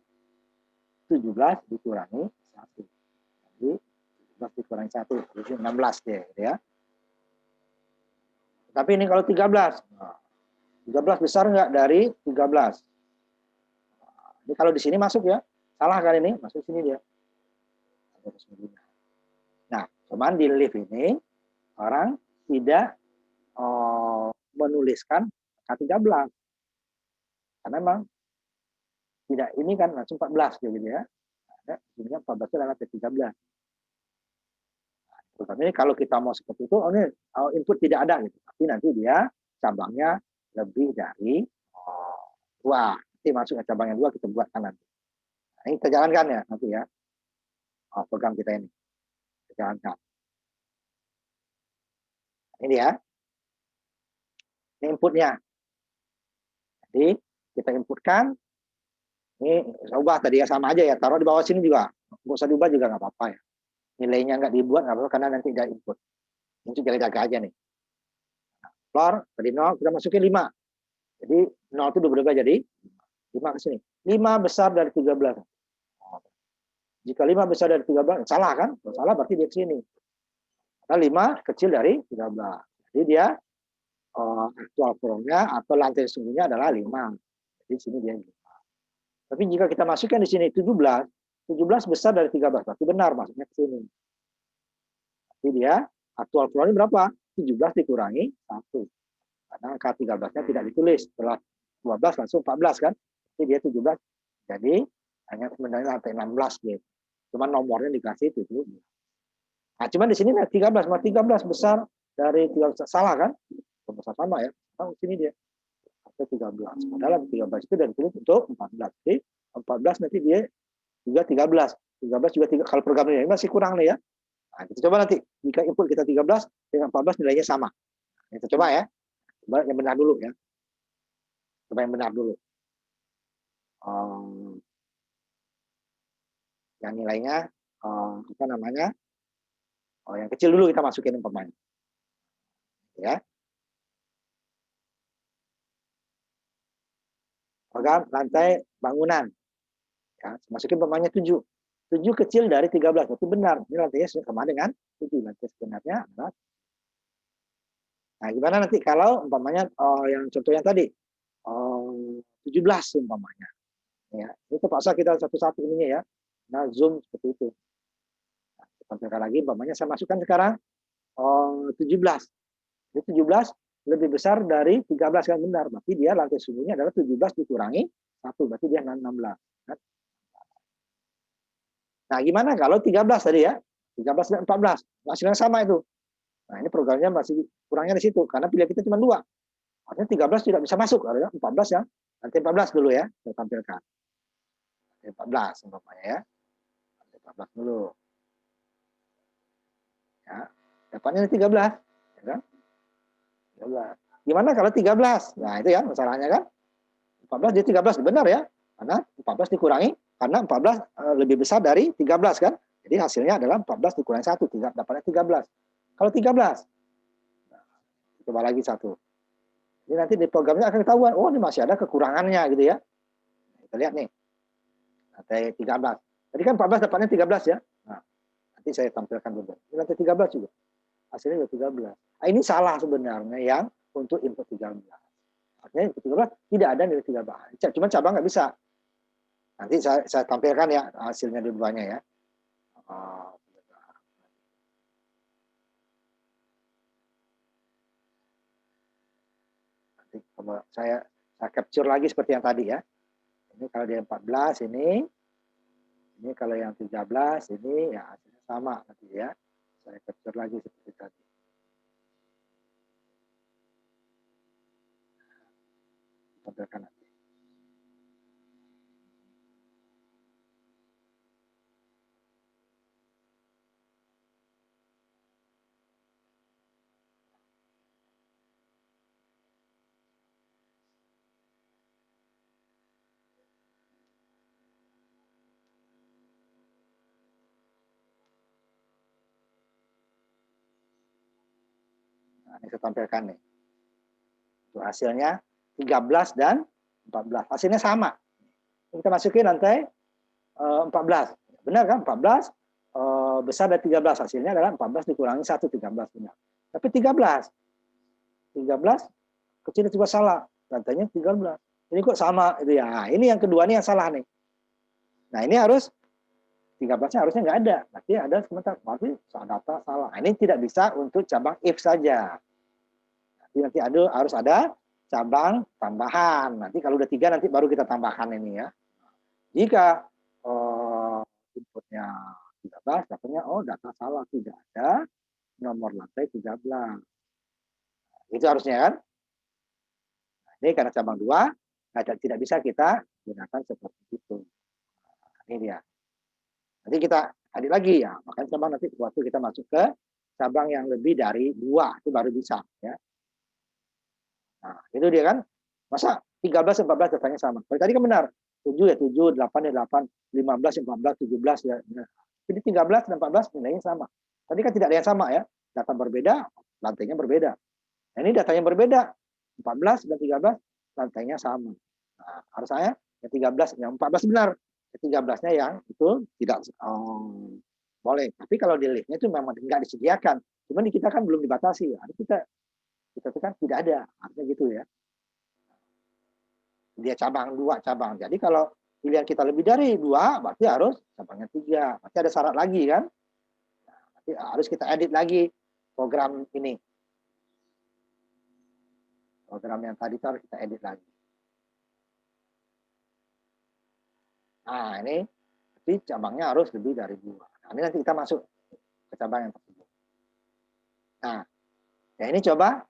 A: 17 dikurangi 1. Jadi 17 dikurangi 1. Jadi 16 dia. Gitu ya. Tapi ini kalau 13. 13 besar nggak dari 13? Ini kalau di sini masuk ya. Salah kan ini? Masuk sini dia. Nah, cuman di live ini orang tidak menuliskan K13. Karena memang tidak ini kan langsung 14 gitu ya. Ada sebenarnya 14 itu adalah P13. Nah, ini kalau kita mau seperti itu, ini input tidak ada gitu. Tapi nanti dia cabangnya lebih dari 2. Nanti masuk ke cabang yang 2 kita buatkan nanti. Nah, ini kita jalankan ya nanti ya. Program kita ini. Kita jalankan. Ini ya. Ini inputnya. Jadi kita inputkan. Ini saya ubah tadi ya, sama aja ya. Taruh di bawah sini juga. Nggak usah diubah juga nggak apa-apa ya. Nilainya nggak dibuat nggak apa-apa karena nanti ada input. Ini jaga-jaga aja nih. Floor tadi 0 kita masukin 5. Jadi 0 itu berubah jadi 5 ke sini. 5 besar dari 13. Jika 5 besar dari 13, salah kan? Kalau salah berarti dia ke sini. Karena 5 kecil dari 13. Jadi dia aktual formnya atau lantai sungguhnya adalah 5. Jadi sini dia 5. Tapi jika kita masukkan di sini 17 besar dari 13, berarti benar maksudnya ke sini. Jadi dia aktual formnya berapa? 17 dikurangi 1. Karena angka 13-nya tidak ditulis. Setelah 12 langsung 14 kan? Jadi dia 17. Jadi hanya sebenarnya lantai 16 gitu. Cuman nomornya dikasih 17. Nah, cuman di sini 13, 13 besar dari 13 salah kan? Besar sama ya. Nah, sini dia. Atau 13. Padahal 13 itu dari tulis untuk 14. Jadi 14 nanti dia juga 13. 13 juga 3. Kalau programnya ini masih kurang nih ya. Nah, kita coba nanti jika input kita 13 dengan 14 nilainya sama. Kita coba ya. Coba yang benar dulu ya. Coba yang benar dulu. Yang nilainya apa namanya? Yang kecil dulu kita masukin umpamanya. Ya. Program lantai bangunan. Ya, masukin umpamanya 7. 7 kecil dari 13. Itu benar. Ini lantainya sama dengan 7. Lantai sebenarnya adalah. Nah, gimana nanti kalau umpamanya yang contoh yang tadi 17 umpamanya. Ya, ini terpaksa kita satu-satu ininya ya. Nah, zoom seperti itu. Nah, tampilkan lagi umpamanya saya masukkan sekarang 17. Jadi 17 lebih besar dari 13 kan benar. Berarti dia lantai sungguhnya adalah 17 dikurangi 1. Berarti dia 16. Nah, gimana kalau 13 tadi ya? 13 dan 14. Hasilnya sama itu. Nah, ini programnya masih kurangnya di situ. Karena pilihan kita cuma 2. Artinya 13 tidak bisa masuk. Artinya 14 ya. Nanti 14 dulu ya. Saya tampilkan. Nanti 14 umpamanya ya. Nanti 14 dulu. Ya. Dapatnya 13. Ya kan? 13. Gimana kalau 13? Nah, itu ya masalahnya kan. 14 dia 13 benar ya. Karena 14 dikurangi karena 14 lebih besar dari 13 kan. Jadi hasilnya adalah 14 dikurangi 1, dapatnya 13. Kalau 13, nah, coba lagi 1. Jadi nanti di programnya akan ketahuan, oh ini masih ada kekurangannya gitu ya. Kita lihat nih, lantai 13. Tadi kan 14 dapatnya 13 ya. Nah, nanti saya tampilkan dulu. Ini lantai 13 juga. Hasilnya juga 13. Nah, ini salah sebenarnya yang untuk input 13. Artinya input 13 tidak ada nilai 13. Cuma cabang nggak bisa. Nanti saya tampilkan ya hasilnya dua-duanya ya. Nanti kalau saya capture lagi seperti yang tadi ya. Ini kalau dia 14 ini kalau yang 13 ini ya hasilnya sama nanti ya. Saya capture lagi seperti tadi. Tampilkan nanti. Nah, ini saya tampilkan nih. Itu hasilnya 13 dan 14. Hasilnya sama. Kita masukin lantai 14. Benar kan? 14 besar dari 13. Hasilnya adalah 14 dikurangi 1, 13 benar. Tapi 13 kecil juga salah. Lantainya 13. Ini kok sama itu ya. Nah, ini yang kedua nih yang salah nih. Nah, ini harus 13-nya harusnya nggak ada. Berarti ada sementara. Berarti data salah. Nah, ini tidak bisa untuk cabang if saja. Nanti harus ada cabang tambahan. Nanti kalau udah 3 nanti baru kita tambahkan ini ya. Jika inputnya 13, datanya data salah, tidak ada nomor lantai 13. Itu harusnya kan. Nah, ini karena cabang 2, tidak bisa kita gunakan seperti itu. Nah, ini dia. Nanti kita adit lagi ya, makanya coba nanti waktu kita masuk ke cabang yang lebih dari 2 itu baru bisa ya. Nah, itu dia kan. Masa 13 14 datanya sama. Kalau tadi kan benar. 7 ya 7, 8 ya 8, 15 ya 14, 17 ya. Nah, jadi 13 dan 14 nilainya sama. Tadi kan tidak ada yang sama ya. Data berbeda, lantainya berbeda. Nah, ini datanya berbeda. 14 dan 13 lantainya sama. Nah, harus saya yang 13, yang 14 benar. Yang 13-nya yang itu tidak boleh. Tapi kalau di liftnya itu memang nggak disediakan. Cuman di kita kan belum dibatasi. Kita kan tidak ada. Artinya gitu ya. Dia cabang 2 cabang. Jadi kalau pilihan kita lebih dari 2, berarti harus cabangnya 3. Berarti ada syarat lagi kan? Nah, berarti harus kita edit lagi program ini. Program yang tadi itu harus kita edit lagi. Nah, ini berarti cabangnya harus lebih dari 2. Nah, ini nanti kita masuk ke cabang yang tersebut. Nah, ya ini coba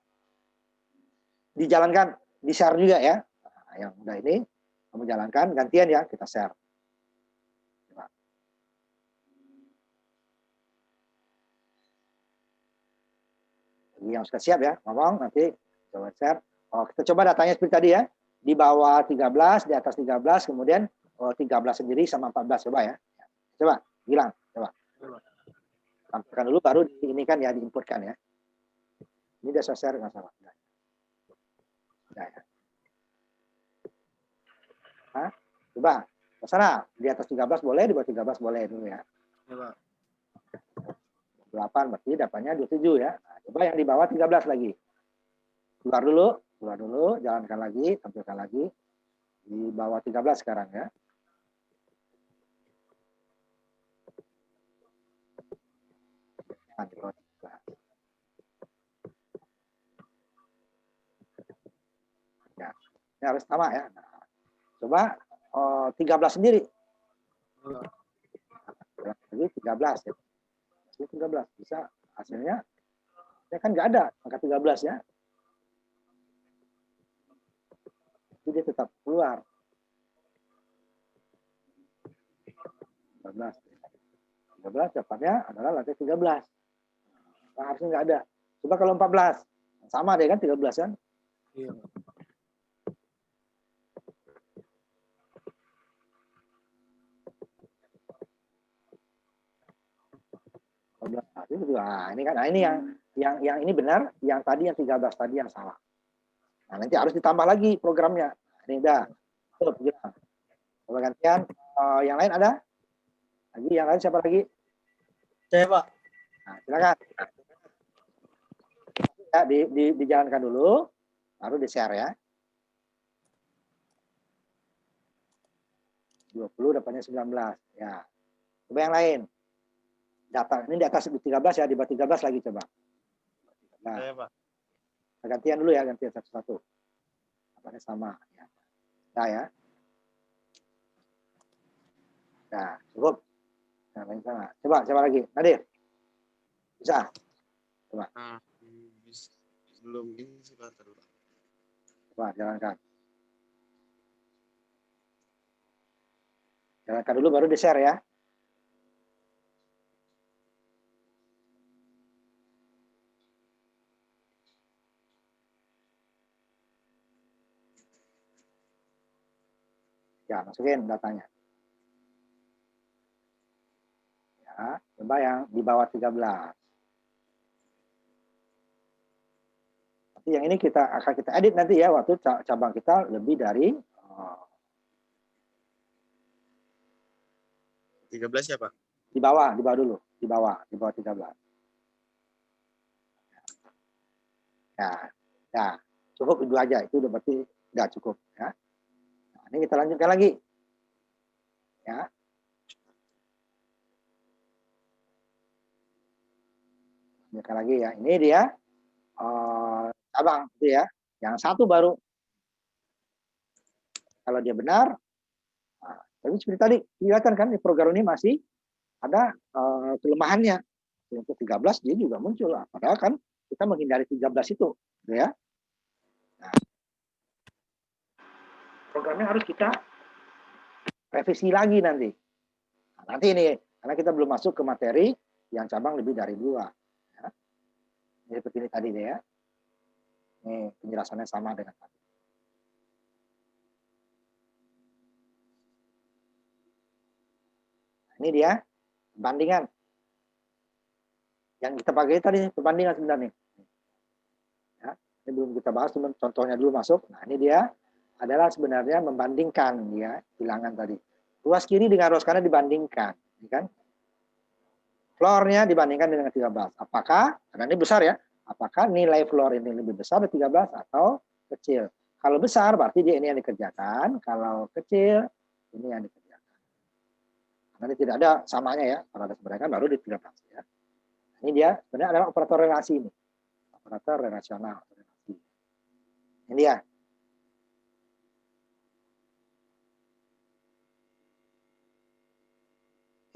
A: dijalankan, di-share juga ya. Nah, yang udah ini kamu jalankan, gantian ya, kita share. Coba. Yang sudah siap ya, ngomong nanti coba share. Kita coba datanya seperti tadi ya. Di bawah 13, di atas 13, kemudian 13 sendiri sama 14. Coba ya. Coba, bilang. Coba. Tampilkan dulu, baru ini kan ya, diinputkan ya. Ini udah saya share, nggak salah. Udah ya. Hah? Coba, terserah. Di atas 13 boleh, di bawah 13 boleh dulu ya. Coba. 8 berarti dapatnya 27 ya. Nah, coba yang di bawah 13 lagi. Keluar dulu, jalankan lagi, tampilkan lagi. Di bawah 13 sekarang ya. Nah, di bawah 13. Ya, ini harus sama ya. Nah, coba 13 sendiri. Lagi 13 ya. 13 bisa hasilnya ya kan nggak ada angka 13 ya. Jadi dia tetap keluar. 13 dapatnya adalah lantai 13. Nah, harusnya nggak ada. Coba kalau 14. Sama deh kan 13 kan? Iya. Nah, ini kan, nah ini yang ini benar, yang tadi yang 13 tadi yang salah. Nah, nanti harus ditambah lagi programnya. Ini udah. Coba gantian. Yang lain ada? Lagi yang lain siapa lagi?
B: Saya, Pak.
A: Nah, silakan. Ya, dijalankan dulu, baru di-share ya. 20 dapatnya 19. Ya. Coba yang lain. Data ini di atas 13 ya, di bawah 13 lagi coba. Nah, saya, Pak. Gantian dulu ya, gantian satu-satu. Dapatnya sama ya. Nah ya. Nah, cukup. Nah, lain sama. Coba lagi. Nadir. Bisa? Coba.
B: Belum ini sebentar.
A: Coba jalankan. Jalankan dulu baru di-share ya. Ya, masukin datanya. Ya, coba yang di bawah 13. Nanti yang ini akan kita edit nanti ya, waktu cabang kita lebih dari
B: 13 ya, Pak?
A: Di bawah dulu. Di bawah 13. Ya, cukup itu aja. Itu udah berarti udah cukup ya. Nah, ini kita lanjutkan lagi. Ya. Lanjutkan lagi ya. Ini dia cabang itu ya. Yang satu baru. Kalau dia benar, nah, tapi seperti tadi kelihatan kan di program ini masih ada kelemahannya. Untuk 13 dia juga muncul. Padahal kan kita menghindari 13 itu, ya. Nah, programnya harus kita revisi lagi nanti. Nah, nanti ini, karena kita belum masuk ke materi yang cabang lebih dari 2. Ya. Ini seperti ini tadi deh ya. Ini penjelasannya sama dengan tadi. Ini dia perbandingan. Yang kita pakai tadi perbandingan sebenarnya. Ya, ini belum kita bahas, cuma contohnya dulu masuk. Nah, ini dia adalah sebenarnya membandingkan ya bilangan tadi. Ruas kiri dengan ruas kanan dibandingkan, ya kan? Floor-nya dibandingkan dengan 13. Apakah, karena ini besar ya, apakah nilai floor ini lebih besar dari 13 atau kecil? Kalau besar berarti dia ini yang dikerjakan, kalau kecil ini yang dikerjakan. Nanti tidak ada samanya ya, kalau ada sebenarnya baru di 13 ya. Ini dia sebenarnya adalah operator relasi ini. Operator relasional. Ini dia.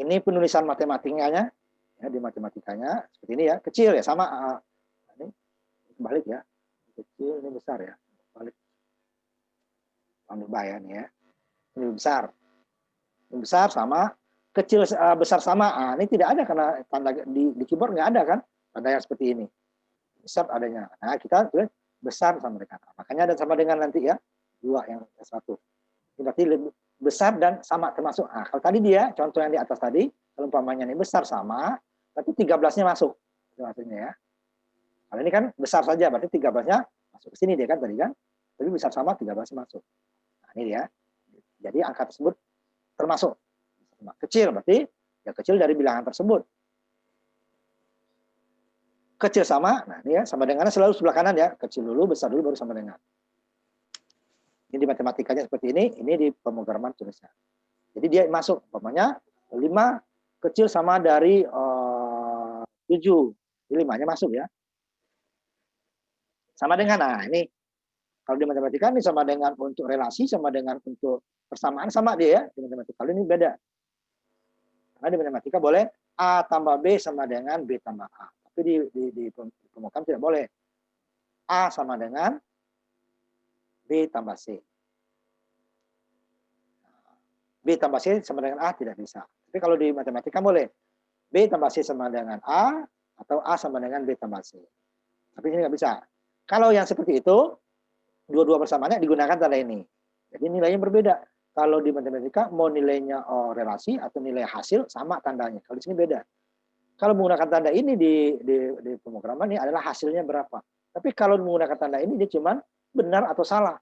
A: Ini penulisan matematikanya ya, di matematikanya seperti ini ya, kecil ya sama ini balik ya, kecil ini besar ya, balik ambil bayar nih ya, ini besar sama kecil besar sama, ini tidak ada karena tanda di keyboard nggak ada kan tanda yang seperti ini, besar adanya. Nah kita tulis besar sama dengan makanya ada sama dengan nanti ya 2 yang 1 ini berarti lebih besar dan sama termasuk. Kalau tadi dia contoh yang di atas tadi, kalau umpamanya ini besar sama, berarti 13-nya masuk. Itu maksudnya ya. Kalau ini kan besar saja, berarti 13-nya masuk ke sini dia kan tadi kan. Tapi besar sama 13-nya masuk. Nah, ini dia. Jadi angka tersebut termasuk. Kecil berarti ya kecil dari bilangan tersebut. Kecil sama, nah ini ya sama dengannya selalu sebelah kanan ya. Kecil dulu, besar dulu baru sama dengan. Ini di matematikanya seperti ini di pemrograman tulisnya. Jadi dia masuk, umpamanya 5 kecil sama dari 7. Jadi 5-nya masuk ya. Sama dengan, nah ini kalau di matematika ini sama dengan untuk relasi, sama dengan untuk persamaan sama dia ya. Di matematika kalau ini beda. Karena di matematika boleh A tambah B sama dengan B tambah A. Tapi di pemrograman tidak boleh. A sama dengan B tambah C. B tambah C sama dengan A tidak bisa. Tapi kalau di matematika boleh. B tambah C sama dengan A, atau A sama dengan B tambah C. Tapi ini nggak bisa. Kalau yang seperti itu, dua-dua persamaannya digunakan tanda ini. Jadi nilainya berbeda. Kalau di matematika, mau nilainya relasi atau nilai hasil, sama tandanya. Kalau di sini beda. Kalau menggunakan tanda ini di pemrograman ini adalah hasilnya berapa. Tapi kalau menggunakan tanda ini, dia cuma benar atau salah.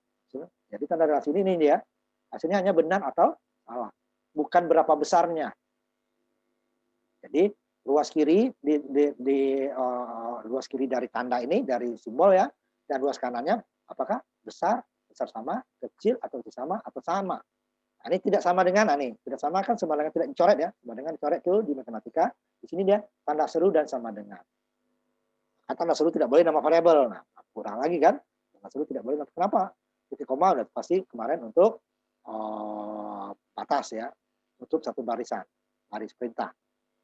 A: Jadi tanda relasi ini dia, hasilnya hanya benar atau salah, bukan berapa besarnya. Jadi ruas kiri ruas kiri dari tanda ini dari simbol ya, dan ruas kanannya apakah besar sama, kecil atau sama atau sama. Nah, ini tidak sama dengan tidak sama kan sama dengan tidak dicoret ya, sama dengan dicoret itu di matematika. Di sini dia tanda seru dan sama dengan. Tanda seru tidak boleh nama variabel. Nah, kurang lagi kan? Tanda seru tidak boleh. Kenapa? Titik koma udah pasti kemarin untuk batas ya, untuk satu barisan, baris perintah.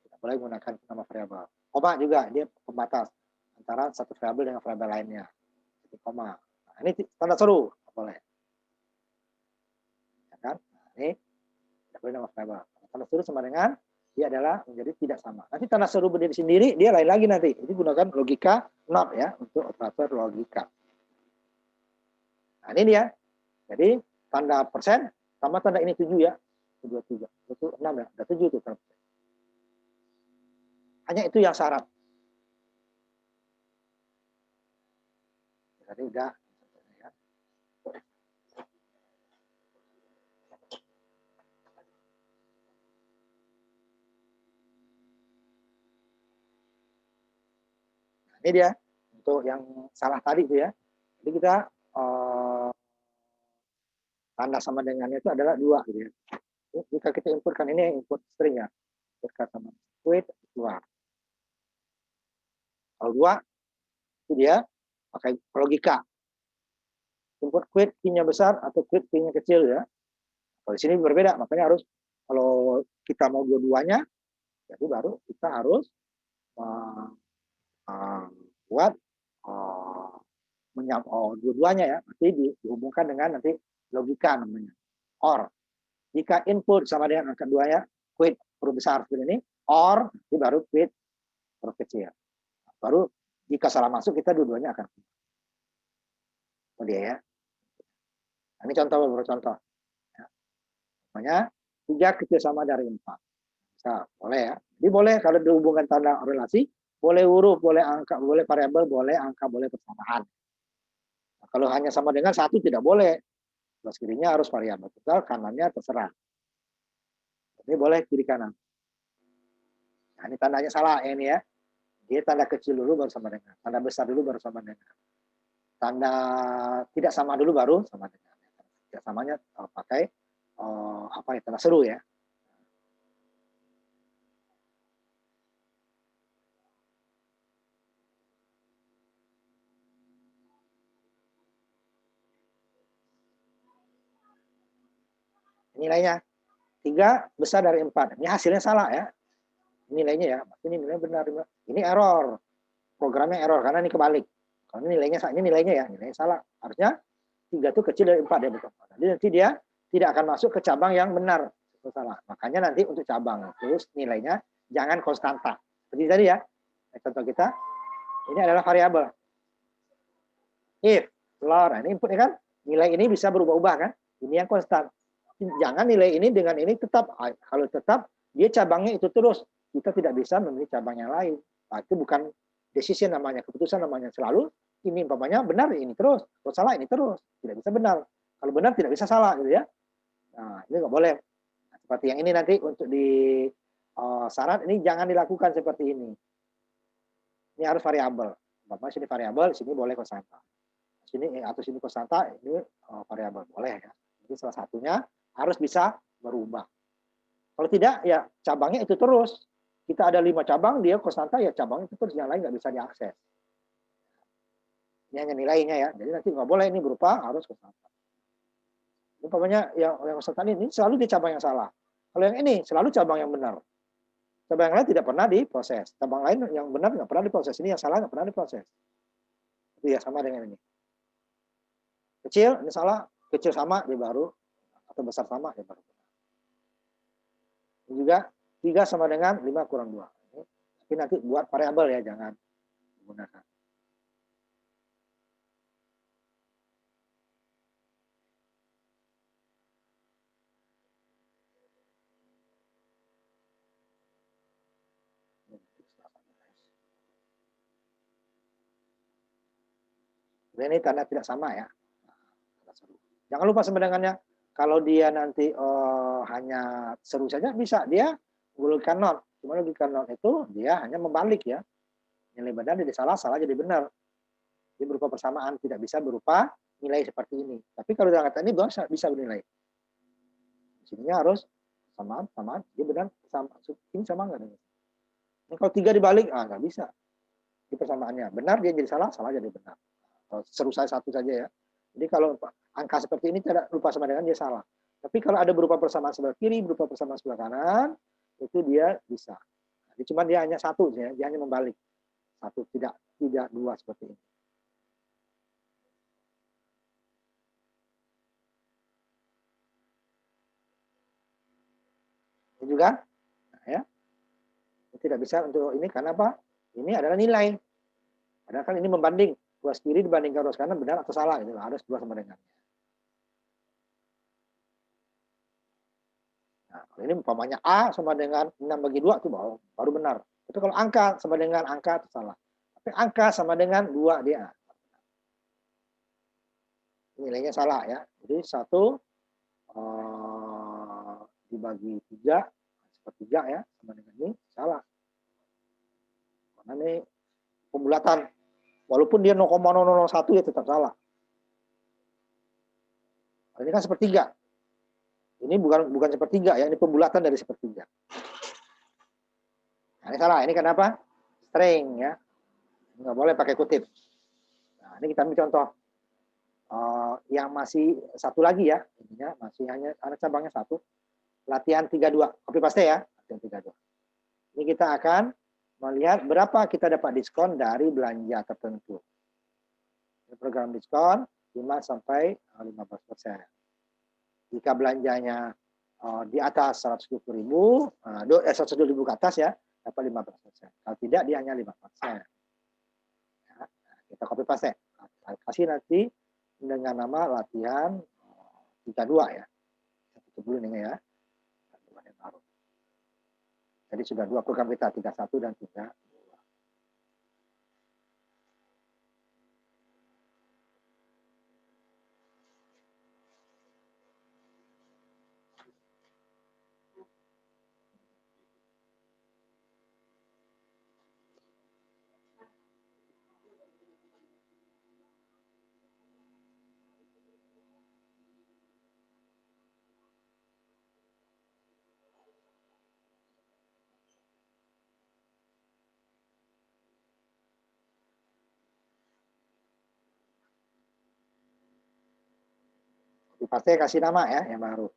A: Tidak boleh menggunakan nama variabel. Koma juga dia pembatas antara satu variabel dengan variabel lainnya. Titik koma. Nah, ini tanda seru, boleh. Ya kan? Nah, ini tidak boleh nama variabel. Tanda seru sama dengan dia adalah menjadi tidak sama. Nanti tanda seru berdiri sendiri, dia lain lagi nanti. Ini gunakan logika not ya, untuk operator logika. Nah, ini dia. Jadi tanda persen sama tanda ini 7 ya. 23. Itu 6 ya. Ada 7 tuh. Hanya itu yang syarat. Jadi udah. Ini dia untuk yang salah tadi itu ya. Jadi kita tanda sama dengannya itu adalah 2 gitu ya. Jika kita inputkan ini input string ya. Inputkan sama quit keluar. Kalau 2 itu dia pakai logika. Input quit key-nya besar atau quit key-nya kecil ya. Kalau di sini berbeda, makanya harus kalau kita mau dua-duanya, jadi baru kita harus buat dua-duanya ya, nanti dihubungkan dengan nanti logika namanya. OR. Jika input sama dengan angka 2-nya, quit huruf besar seperti ini, OR, itu baru quit huruf kecil. Baru jika salah masuk, kita dua-duanya akan. Oh dia ya. Ini contoh beberapa contoh. Ya. Namanya 3 kecil sama dari 4. Bisa, boleh ya. Jadi boleh kalau dihubungkan tanda relasi, boleh huruf, boleh angka, boleh variabel, boleh angka, boleh persamaan. Nah, kalau hanya sama dengan 1 tidak boleh. Sebelah kirinya harus variabel tunggal, kanannya terserah. Ini boleh kiri kanan. Nah, ini tandanya salah ini ya. Dia tanda kecil dulu baru sama dengan. Tanda besar dulu baru sama dengan. Tanda tidak sama dulu baru sama dengan. Tidak samanya pakai apa ya, tanda seru ya. Nilainya 3 besar dari 4. Ini hasilnya salah ya. Nilainya ya. Ini nilainya benar. Ini error. Programnya error karena ini kebalik. Kalau ini nilainya ya, nilainya salah. Harusnya 3 itu kecil dari 4 ya betul. Jadi nanti dia tidak akan masuk ke cabang yang benar. Itu salah. Makanya nanti untuk cabang terus nilainya jangan konstanta. Seperti tadi ya. Contoh kita ini adalah variabel. If, floor, nah ini inputnya kan. Nilai ini bisa berubah-ubah kan. Ini yang konstan. Jangan nilai ini dengan ini tetap. Kalau tetap, dia cabangnya itu terus. Kita tidak bisa memilih cabang yang lain. Nah, itu bukan decision namanya, keputusan namanya. Selalu ini umpamanya benar ini terus, kalau salah ini terus. Tidak bisa benar. Kalau benar tidak bisa salah gitu ya. Nah, ini nggak boleh. Nah, seperti yang ini nanti untuk di syarat ini jangan dilakukan seperti ini. Ini harus variabel. Umpamanya sini variabel, sini boleh konstanta. Sini atau sini konstanta, ini variabel boleh ya. Jadi salah satunya harus bisa berubah. Kalau tidak, ya cabangnya itu terus. Kita ada 5 cabang, dia konstanta, ya cabangnya itu terus, yang lain nggak bisa diakses. Ini hanya nilainya ya. Jadi nanti nggak boleh ini berupa harus konstanta. Umpamanya yang konstanta ini selalu di cabang yang salah. Kalau yang ini selalu cabang yang benar. Cabang yang lain tidak pernah diproses. Cabang lain yang benar nggak pernah diproses. Ini yang salah nggak pernah diproses. Itu ya sama dengan ini. Kecil, ini salah. Kecil sama, dia baru. Atau besar sama, dia baru. Ini juga 3 sama dengan 5 kurang 2. Tapi nanti buat variabel ya, jangan menggunakan. Ini tanda tidak sama ya. Jangan lupa sama dengannya. Kalau dia nanti hanya seru saja bisa, dia menggunakan not. Cuma logika not itu dia hanya membalik ya. Nilai benar jadi salah, salah jadi benar. Dia berupa persamaan, tidak bisa berupa nilai seperti ini. Tapi kalau dalam kata ini bisa bernilai. Sininya harus samaan, dia benar sama. Ini sama nggak dengan? Ini kalau 3 dibalik, nggak bisa. Ini persamaannya benar dia jadi salah, salah jadi benar. Seru saya 1 saja ya. Jadi kalau angka seperti ini tidak lupa sama dengan dia salah. Tapi kalau ada berupa persamaan sebelah kiri, berupa persamaan sebelah kanan, itu dia bisa. Jadi cuma dia hanya 1, ya, dia hanya membalik. 1 tidak 2 seperti ini. Ini juga, nah ya, tidak bisa untuk ini karena apa? Ini adalah nilai. Padahal kan ini membanding ruas kiri dibandingkan ruas kanan benar atau salah, itu harus 2 sama dengannya. Nah, ini umpamanya A sama dengan 6/2 itu baru benar. Itu kalau angka sama dengan angka itu salah. Tapi angka sama dengan 2 dia. Nilainya salah ya. Jadi 1 dibagi 3 sepertiga ya sama dengan ini salah. Karena ini pembulatan. Walaupun dia 0,001 ya tetap salah. Ini kan sepertiga. Ini bukan sepertiga ya, ini pembulatan dari sepertiga. Nah, ini salah. Ini kenapa? String ya. Nggak boleh pakai kutip. Nah, ini kita ambil contoh. Yang masih 1 lagi ya. Intinya masih hanya ada cabangnya 1. Latihan 32. Copy paste ya. Latihan 32. Ini kita akan melihat berapa kita dapat diskon dari belanja tertentu. Ini program diskon 5 sampai 15%. Jika belanjanya di atas 120.000, 120.000 ke atas ya, dapat 15%. Kalau tidak, dia hanya 5%. Ya, kita copy paste. Kasih nanti dengan nama latihan 32 ya. Tutup dulu ini ya. Yang baru. Jadi sudah 2 program kita, 31 dan 32. Pasti kasih nama ya yang baru.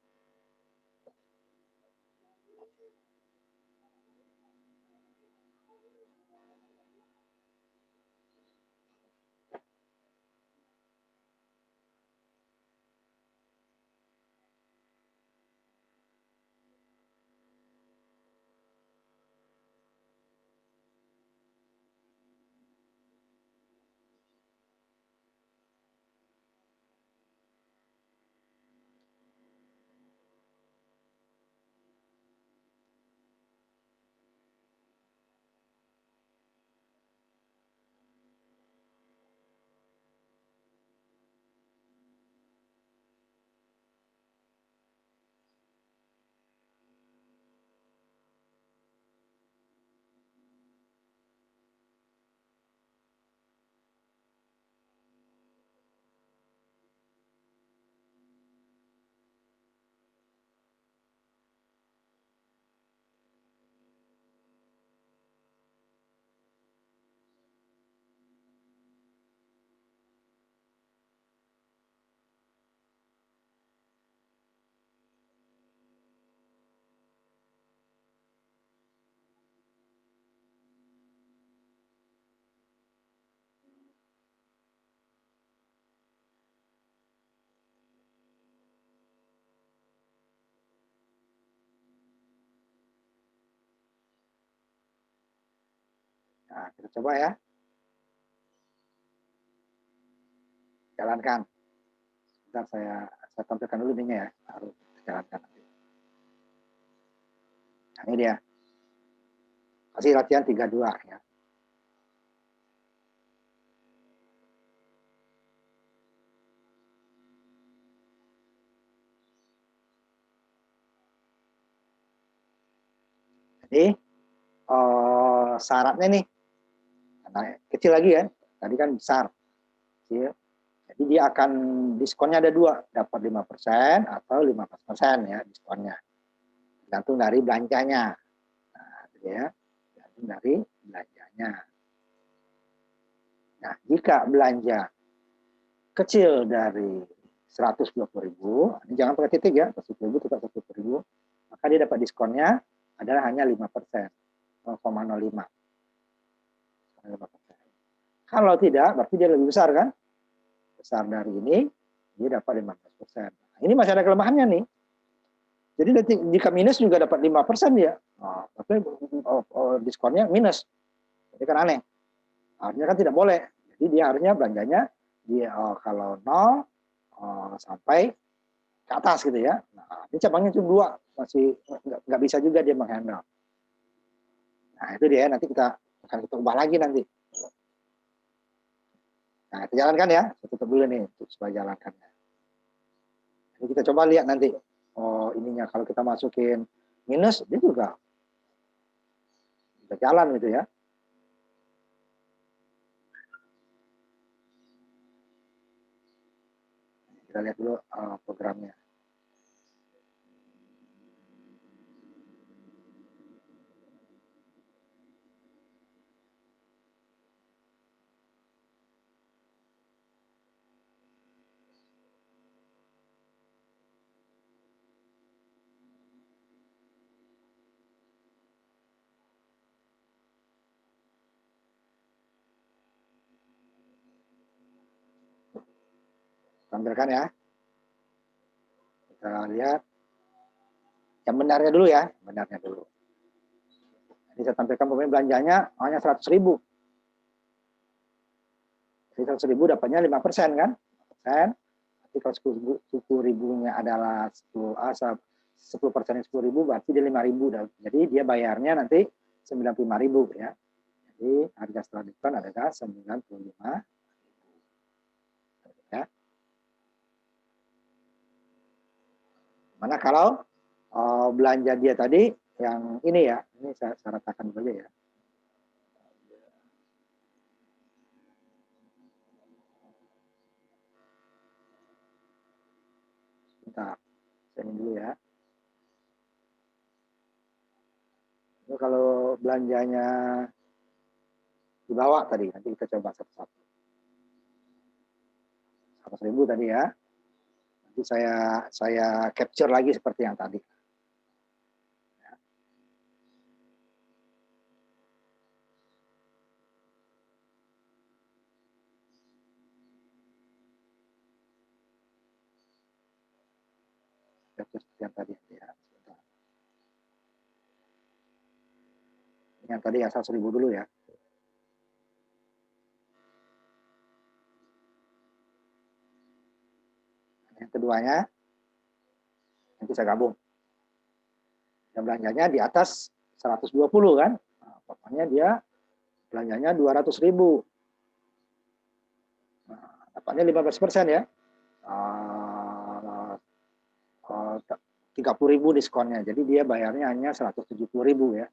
A: Nah, kita coba ya. Jalankan. Sebentar saya tampilkan dulu ini ya, baru jalankan nanti. Nah, ini dia. Kasih latihan 32 ya. Jadi syaratnya nih, nah, kecil lagi ya, tadi kan besar. Kecil. Jadi dia akan diskonnya ada 2, dapat 5% atau 15% ya diskonnya. Tergantung dari belanjanya. Nah, ya, tergantung dari belanjanya. Nah, jika belanja kecil dari 120.000, ini jangan pakai titik ya, 120.000 tetap 120.000, maka dia dapat diskonnya adalah hanya 5%, 0,05. Kalau tidak, berarti dia lebih besar kan? Besar dari ini, dia dapat 15%. Nah, ini masih ada kelemahannya nih. Jadi nanti jika minus juga dapat 5% dia. Nah, tapi diskonnya minus. Jadi kan aneh. Harusnya kan tidak boleh. Jadi dia harusnya belanjanya dia kalau 0 sampai ke atas gitu ya. Nah, ini cabangnya cuma 2, masih nggak bisa juga dia menghandle. Nah, itu dia nanti kita akan kita ubah lagi nanti. Nah, kita jalankan ya. Saya tutup dulu nih untuk supaya jalankan. Jadi kita coba lihat nanti. Oh, ininya kalau kita masukin minus, dia juga bisa jalan gitu ya. Kita lihat dulu programnya. Tampilkan ya. Kita lihat yang benarnya dulu ya, benarnya dulu. Jadi saya tampilkan pemain belanjanya hanya 100.000. Jadi 100.000 dapatnya 5% kan? 5%. Tapi kalau 10.000-nya adalah 10%nya 10.000 berarti dia 5.000. Jadi dia bayarnya nanti 95.000 ya. Jadi harga setelah diskon adalah 95. Ya. Mana kalau belanja dia tadi yang ini ya, ini saya ratakan dulu ya. Bentar, saya ini dulu ya. Ini kalau belanjanya di bawah tadi, nanti kita coba satu-satu. 100.000 tadi ya. Nanti saya capture lagi seperti yang tadi. Capture seperti yang tadi ya. Yang tadi ya 100.000 dulu ya. Yang keduanya nanti saya gabung. Yang belanjanya di atas 120 kan. Nah, pokoknya dia belanjanya 200.000. Nah, dapatnya 15% ya. 30.000 diskonnya. Jadi dia bayarnya hanya 170.000 ya.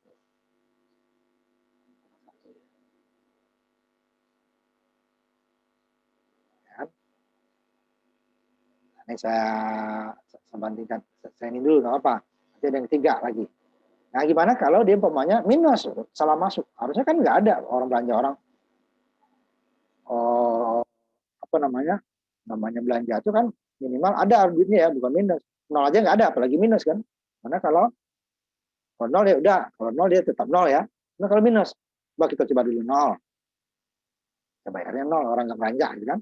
A: Ini saya bandingkan. Saya ini dulu, nggak apa. Nanti ada yang ketiga lagi. Nah, gimana kalau dia umpamanya minus, salah masuk? Harusnya kan nggak ada orang belanja orang. Apa namanya belanja itu kan minimal ada duitnya ya, bukan minus. Nol aja nggak ada, apalagi minus kan. Karena kalau nol ya udah, kalau nol dia tetap nol ya. Nah kalau minus, coba kita coba dulu nol. Kita bayarnya nol, orang nggak belanja gitu kan.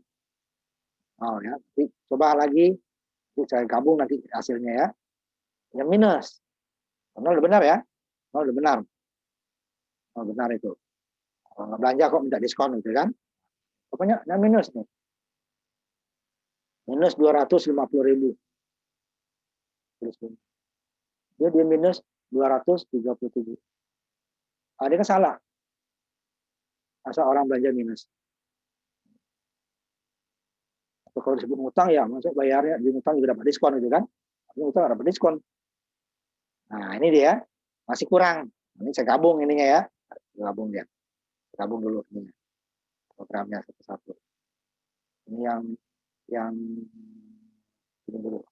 A: Nol ya. Jadi, coba lagi, saya gabung nanti hasilnya ya. Yang minus. Nol udah benar ya. Nol udah benar. Nol benar itu. Kalau nggak belanja kok minta diskon gitu kan. Pokoknya yang minus nih. Minus 250.000. Dia minus 237. Dia kan salah. Masa orang belanja minus. Atau kalau disebut ngutang ya, maksud bayarnya di ngutang juga dapat diskon gitu kan. Tapi ngutang dapat diskon. Nah ini dia, masih kurang. Ini saya gabung ininya ya. Gabung dia. Gabung dulu ini. Programnya satu-satu. Ini yang ini dulu.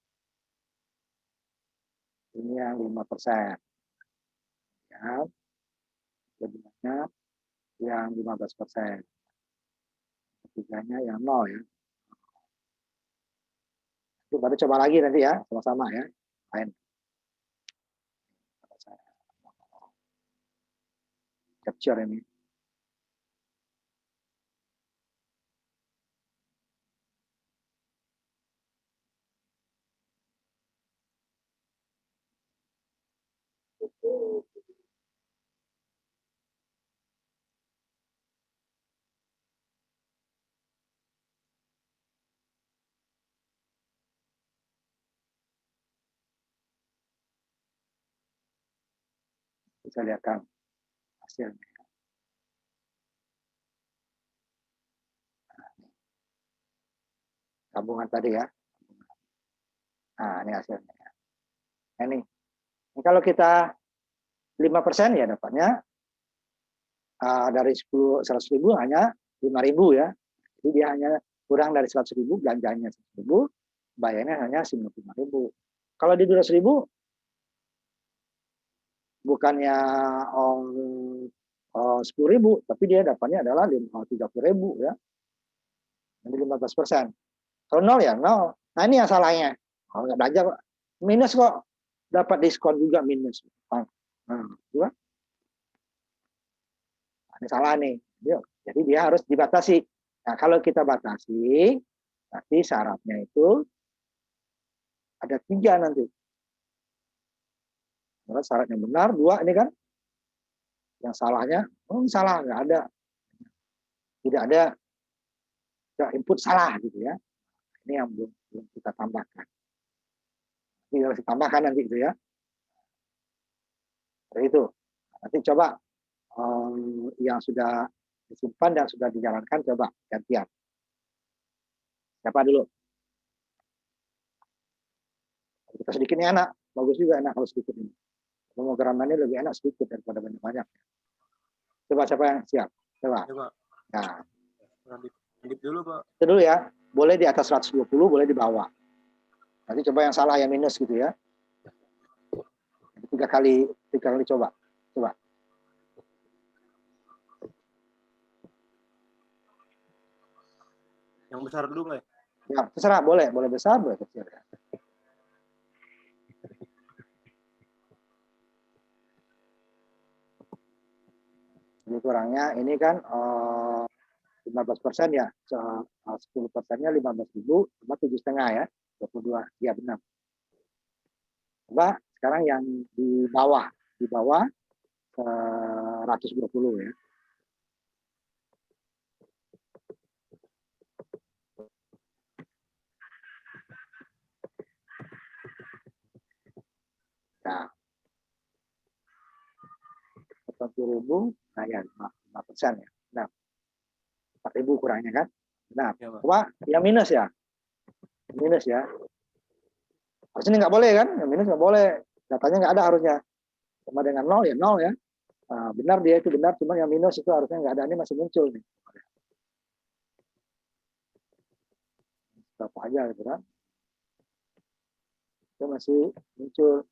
A: Ini yang 5%. Ya. Keduanya yang 15%. Ketiganya yang 0 ya. Itu baru coba lagi nanti ya, sama-sama ya. Lain. Capture ini. Bisa lihatkan hasilnya. Gabungan tadi ya. Nah, ini hasilnya. Nah, ini kalau kita 5% ya dapatnya dari 100.000 hanya 5.000 ya. Jadi dia hanya kurang dari 100.000, belanjanya 100.000, bayarnya hanya 95.000. Kalau di 200.000 bukannya 10.000, tapi dia dapatnya adalah 30.000 ya. Jadi 15%. Kalau nol ya nol. Nah ini yang salahnya. Kalau nggak belanja kok minus kok, dapat diskon juga minus. Nah, ini salah nih. Jadi dia harus dibatasi. Nah kalau kita batasi, nanti syaratnya itu Ada 3 nanti. Karena syaratnya benar, 2 ini kan. Yang salahnya, oh salah, nggak ada. Tidak ada input salah gitu ya. Ini yang belum kita tambahkan. Ini harus ditambahkan nanti gitu ya. Seperti itu. Nanti coba yang sudah disimpan dan sudah dijalankan, coba gantian. Siapa dulu? Kita sedikit nih anak, bagus juga anak kalau sedikit ini. Pemrogramannya lebih enak sedikit daripada banyak-banyak. Coba siapa yang siap? Coba.
B: Ya, Pak.
A: Nah,
B: Edit dulu, Pak.
A: itu dulu ya. Boleh di atas 120, boleh di bawah. Nanti coba yang salah, yang minus gitu ya. 3 kali coba. Coba.
B: Yang besar dulu nggak ya?
A: Ya, terserah, boleh besar, boleh kecil ya. Jadi kurangnya ini kan 15% ya, 10%-nya 15.000, cuma 7,5 ya, 22, ya benar. Coba sekarang yang di bawah 120 ya. Nah, 40.000, nah ya 5% ya. Nah, 4.000 kurangnya kan. Nah,
B: Ya, Pak.
A: coba yang minus ya. Minus ya. Harusnya nggak boleh kan? Yang minus nggak boleh. Datanya nggak ada harusnya. Sama dengan 0 ya 0 ya. Nah, benar dia itu benar, cuma yang minus itu harusnya nggak ada, ini masih muncul nih. Berapa aja gitu kan. Itu masih muncul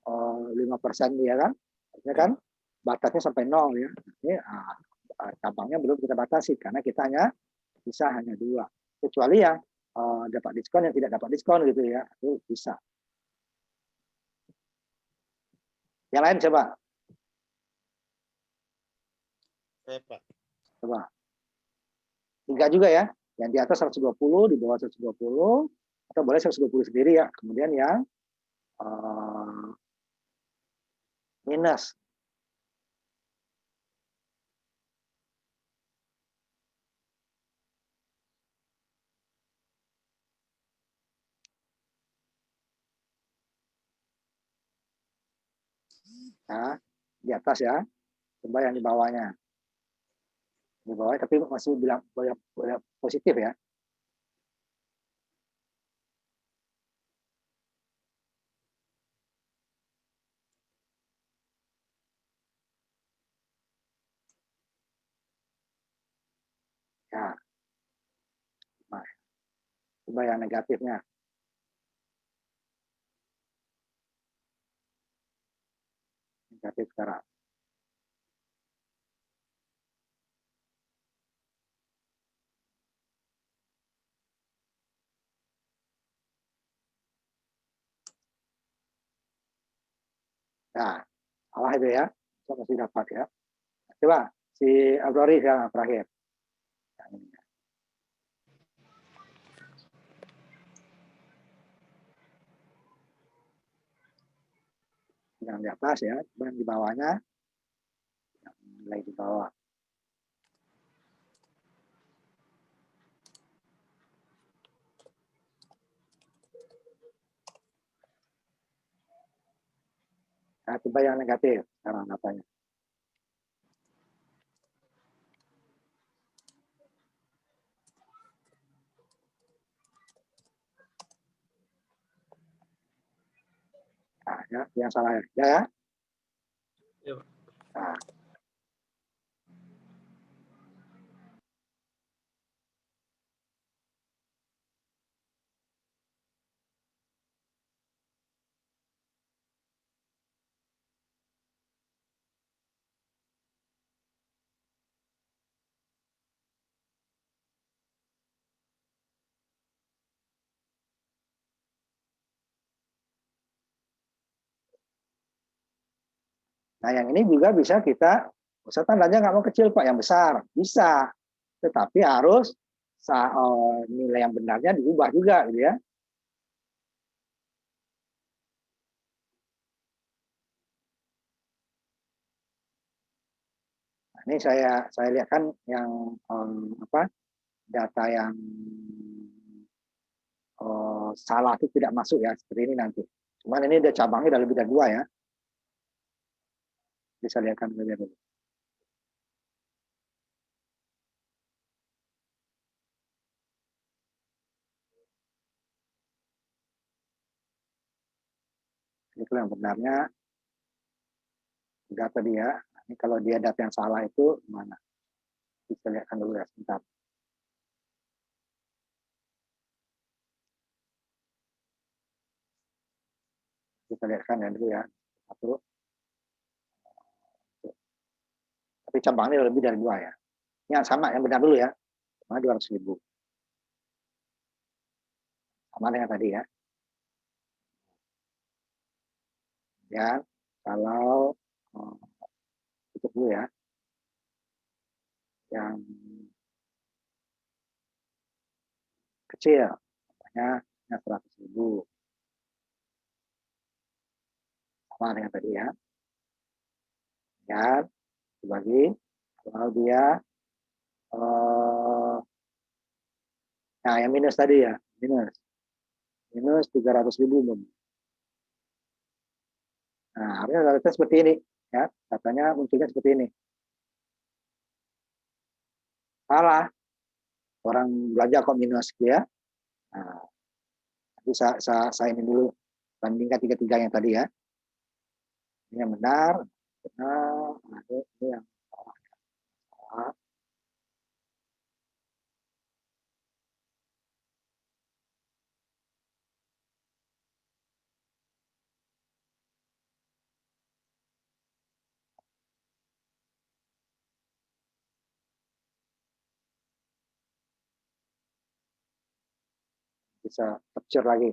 A: 5% dia kan. Artinya kan batasnya sampai 0 ya. Ini cabangnya belum kita batasi karena kita bisa hanya 2. Kecuali yang dapat diskon, yang tidak dapat diskon gitu ya. Itu bisa. Yang lain coba.
B: Saya, Pak.
A: Coba. 3 juga ya. Yang di atas 120, di bawah 120, atau boleh 120 sendiri ya. Kemudian yang minus. Nah, di atas ya. Coba yang di bawahnya. Di bawah tapi masih bilang boleh positif ya. Ya. Nah, coba yang negatifnya. Negatif sekarang. Nah, Allah itu ya. Kita masih dapat ya. Coba si Abrori yang terakhir. Yang ini. Yang di atas ya, dan di bawahnya yang nilai di bawah. Nah, coba yang negatif sekarang datanya. Nah, ya, yang salah ya. Ya.
B: Ya, Pak.
A: Nah. Nah, yang ini juga bisa kita, usah tandanya nggak mau kecil Pak, yang besar. Bisa. Tetapi harus nilai yang benarnya diubah juga gitu ya. Ini saya lihat kan yang data yang salah itu tidak masuk ya, seperti ini nanti. Cuman ini udah cabangnya udah lebih dari 2 ya. Bisa lihatkan saja dulu. Ini kalau yang benarnya data dia. Ini kalau dia data yang salah itu mana? Bisa lihatkan dulu ya sebentar. Kita lihatkan ya dulu ya. Satu. Tapi cabangnya lebih dari 2 ya. Yang sama, yang benar dulu ya. Cuma 200.000. Sama dengan tadi ya. Ya, kalau tutup dulu ya. Yang kecil, namanya 100.000. Sama dengan tadi ya. Ya, dibagi. Kalau dia nah yang minus tadi ya, minus 300.000. Nah, harusnya data seperti ini ya, datanya munculnya seperti ini. Salah, orang belajar kok minus ya. Nah, nanti saya ini dulu bandingkan tiga yang tadi ya. Ini yang benar, nah, ini yang salah. Bisa capture lagi.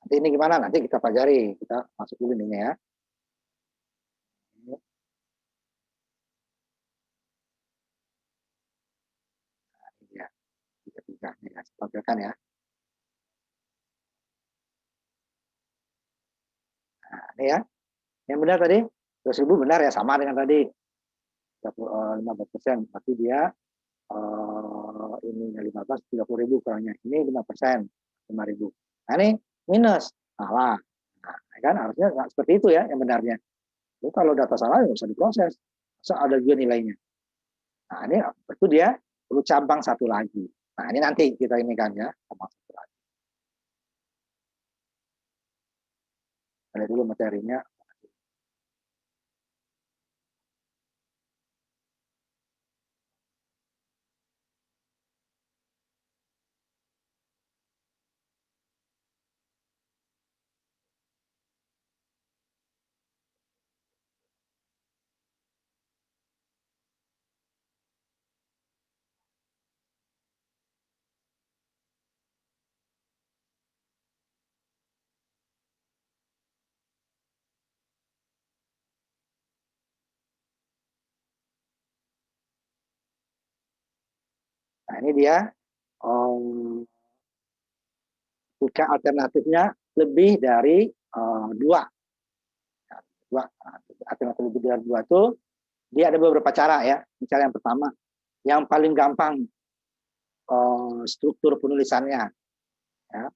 A: Nanti ini gimana? Nanti kita pelajari. Kita masuk dulu ini ya. Nah, ini ya. Tiga ini ya. Tampilkan ya. Nah, ini ya. Yang benar tadi 200.000 benar ya, sama dengan tadi 15%. Berarti dia ini 15 30.000 kurangnya. Ini 5%, 5.000. Nah ini minus, salah. Nah, kan harusnya nggak seperti itu ya yang benarnya. Itu kalau data salah nggak bisa diproses. Masa ada juga nilainya. Nah ini itu dia perlu cabang satu lagi. Nah ini nanti kita ini kan ya, cabang satu lagi. Ada dulu materinya. Nah ini dia jika alternatifnya lebih dari 2. Dua. Alternatif lebih dari 2 itu dia ada beberapa cara ya. Misalnya yang pertama, yang paling gampang struktur penulisannya ya,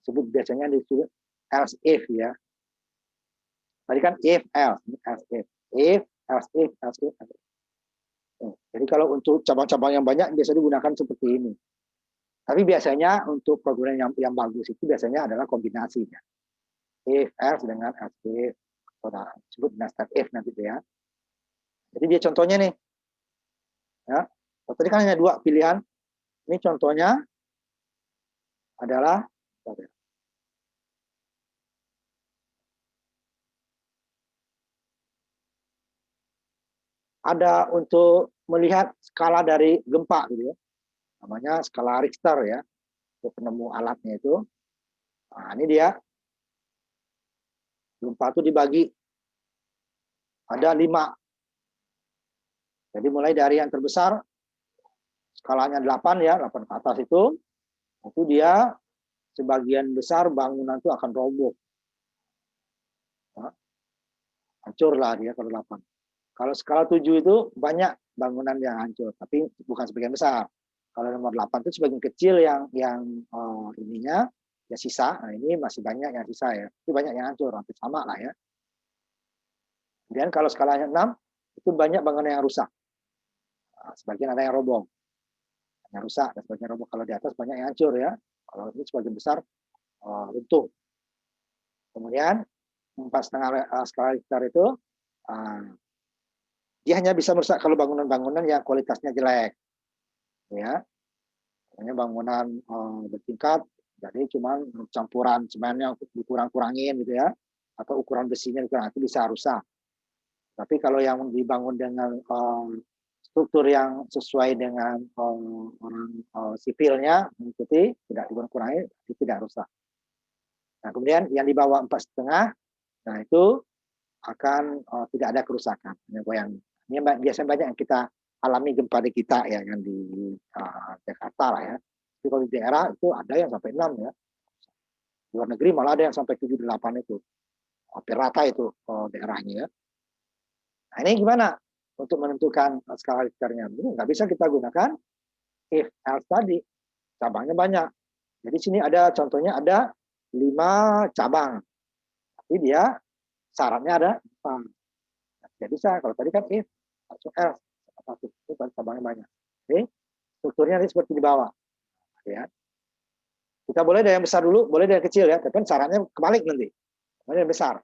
A: sebut biasanya disebut else if ya. Tadi kan if else, else if else if. Jadi kalau untuk cabang-cabang yang banyak biasa digunakan seperti ini. Tapi biasanya untuk program yang bagus itu biasanya adalah kombinasinya. If else dengan else if. Kita sebut nested if nanti ya. Jadi dia contohnya nih. Ya. Tadi kan hanya 2 pilihan. Ini contohnya adalah ada untuk melihat skala dari gempa gitu ya. Namanya skala Richter ya. Untuk penemu alatnya itu. Nah, ini dia gempa itu dibagi ada 5. Jadi mulai dari yang terbesar, skalanya 8 ya, 8 ke atas itu dia sebagian besar bangunan itu akan roboh. Hancur lah dia kalau 8. Kalau skala 7 itu banyak bangunan yang hancur, tapi bukan sebagian besar. Kalau nomor 8 itu sebagian kecil yang ininya ya sisa. Nah, ini masih banyak yang sisa ya. Itu banyak yang hancur, hampir sama lah ya. Kemudian kalau skalanya 6 itu banyak bangunan yang rusak. Sebagian ada yang roboh. Yang rusak dan sebagian roboh. Kalau di atas banyak yang hancur ya. Kalau ini sebagian besar runtuh. Kemudian 4,5 skala Richter itu dia hanya bisa merusak kalau bangunan-bangunan yang kualitasnya jelek, ya. Hanya bangunan bertingkat, jadi cuma campuran semennya dikurang-kurangin gitu ya, atau ukuran besinya dikurang, itu bisa rusak. Tapi kalau yang dibangun dengan struktur yang sesuai dengan orang sipilnya mengikuti, tidak dikurangi, itu tidak rusak. Nah, kemudian yang di bawah 4,5, nah itu akan tidak ada kerusakan, hanya goyang. Ini biasanya banyak yang kita alami gempa di kita ya, yang di Jakarta lah ya. Tapi kalau di daerah itu ada yang sampai 6 ya. Di luar negeri malah ada yang sampai 7, 8 itu. Hampir rata itu daerahnya ya. Nah, ini gimana untuk menentukan skala Richternya? Ini nggak bisa kita gunakan if else tadi. Cabangnya banyak. Jadi sini ada contohnya ada 5 cabang. Tapi dia syaratnya ada 4. Tidak bisa. Kalau tadi kan if atau else satu itu cabangnya banyak. Oke, strukturnya ini seperti di bawah. Ya. Kita boleh dari yang besar dulu, boleh dari yang kecil ya. Tapi syaratnya kebalik nanti. Dari yang besar.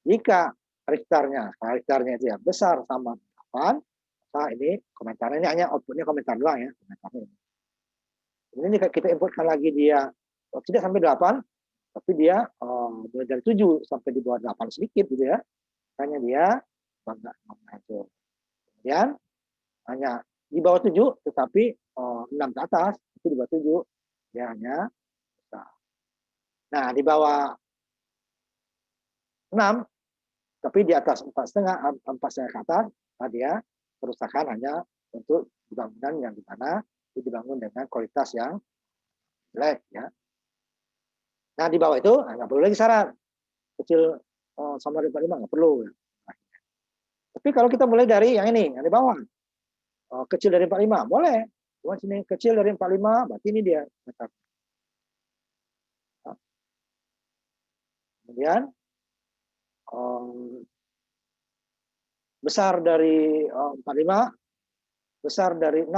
A: Jika Richternya itu ya besar sama 8, maka ini komentarnya ini hanya outputnya komentar doang ya. Komentarnya. Ini kita inputkan lagi dia tidak sampai 8, tapi dia mulai dari 7 sampai di bawah 8 sedikit gitu ya. Makanya dia hancur. Kemudian hanya di bawah 7, tetapi 6 ke atas, itu di bawah 7, dia hanya besar. Nah, di bawah 6, tapi di atas 4,5 ke atas, nah dia kerusakan hanya untuk bangunan yang dimana itu dibangun dengan kualitas yang jelek ya. Nah, di bawah itu nggak perlu lagi syarat kecil sama dari 45 nggak perlu. Tapi kalau kita mulai dari yang ini, yang di bawah, kecil dari 45 boleh. Cuma sini kecil dari 45, berarti ini dia. Kemudian besar dari 45, besar dari 6,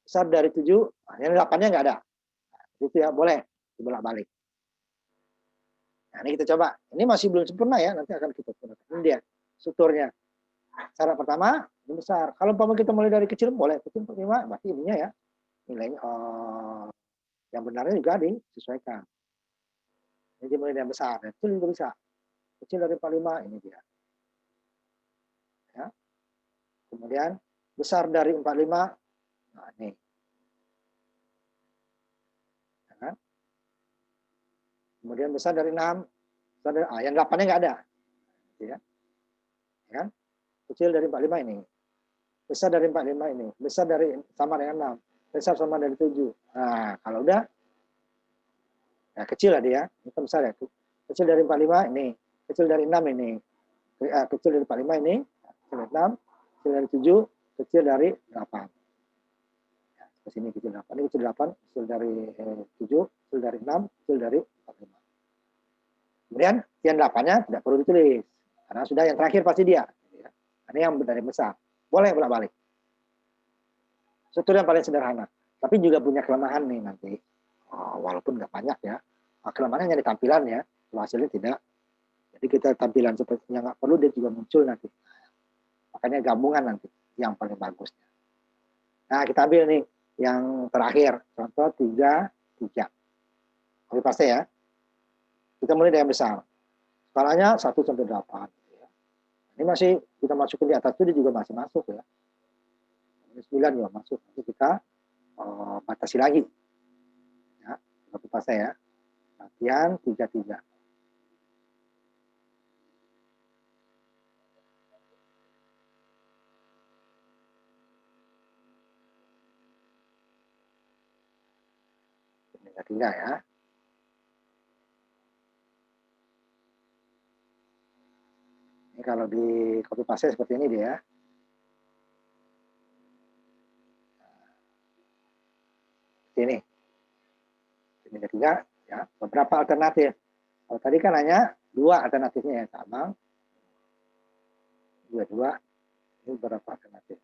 A: besar dari 7, nah, yang 8-nya nggak ada. Nah, itu ya boleh dibolak-balik. Nah, ini kita coba. Ini masih belum sempurna ya, nanti akan kita gunakan. Ini dia strukturnya. Syarat pertama, ini besar. Kalau kita mulai dari kecil, boleh. Kecil 45, berarti ininya ya. Nilainya yang benarnya juga disesuaikan. Ini dimulai dari yang besar. Kecil juga bisa. Kecil dari 45, ini dia. Ya. Kemudian besar dari 45, nah ini. Ya. Kemudian besar dari 6, besar dari, yang 8-nya nggak ada. Ya. Ya. Kecil dari 45 ini. Besar dari 45 ini. Besar dari sama dengan 6. Besar sama dari 7. Nah, kalau udah, ya kecil lah dia. Ini besar ya. Kecil dari 45 ini. Kecil dari 6 ini. Kecil dari 45 ini. Kecil dari 6. Kecil dari 7. Kecil dari 8. Ya, ke sini kecil 8. Ini kecil 8. Kecil dari 7. Kecil dari 6. Kecil dari 45. Kemudian yang 8-nya tidak perlu ditulis. Karena sudah yang terakhir pasti dia. Ini yang dari besar. Boleh bolak-balik. Struktur yang paling sederhana. Tapi juga punya kelemahan nih nanti. Walaupun nggak banyak ya. Kelemahannya hanya di tampilan ya. Hasilnya tidak. Jadi kita tampilan seperti yang nggak perlu dia juga muncul nanti. Makanya gabungan nanti yang paling bagusnya. Nah, kita ambil nih yang terakhir. Contoh 3, 3. Copy paste ya. Kita mulai dari yang besar. Skalanya 1 sampai 8. Ini masih kita masukin di atas itu dia juga masih masuk ya. 9 juga masuk. Nanti kita batasi lagi. Ya, copy paste ya. Latihan 3, 3. 3 ya. Ini kalau di copy paste seperti ini dia. Ini. Ini ketiga ya, beberapa alternatif. Kalau tadi kan hanya 2 alternatifnya ya, sama. 2, ini beberapa alternatif.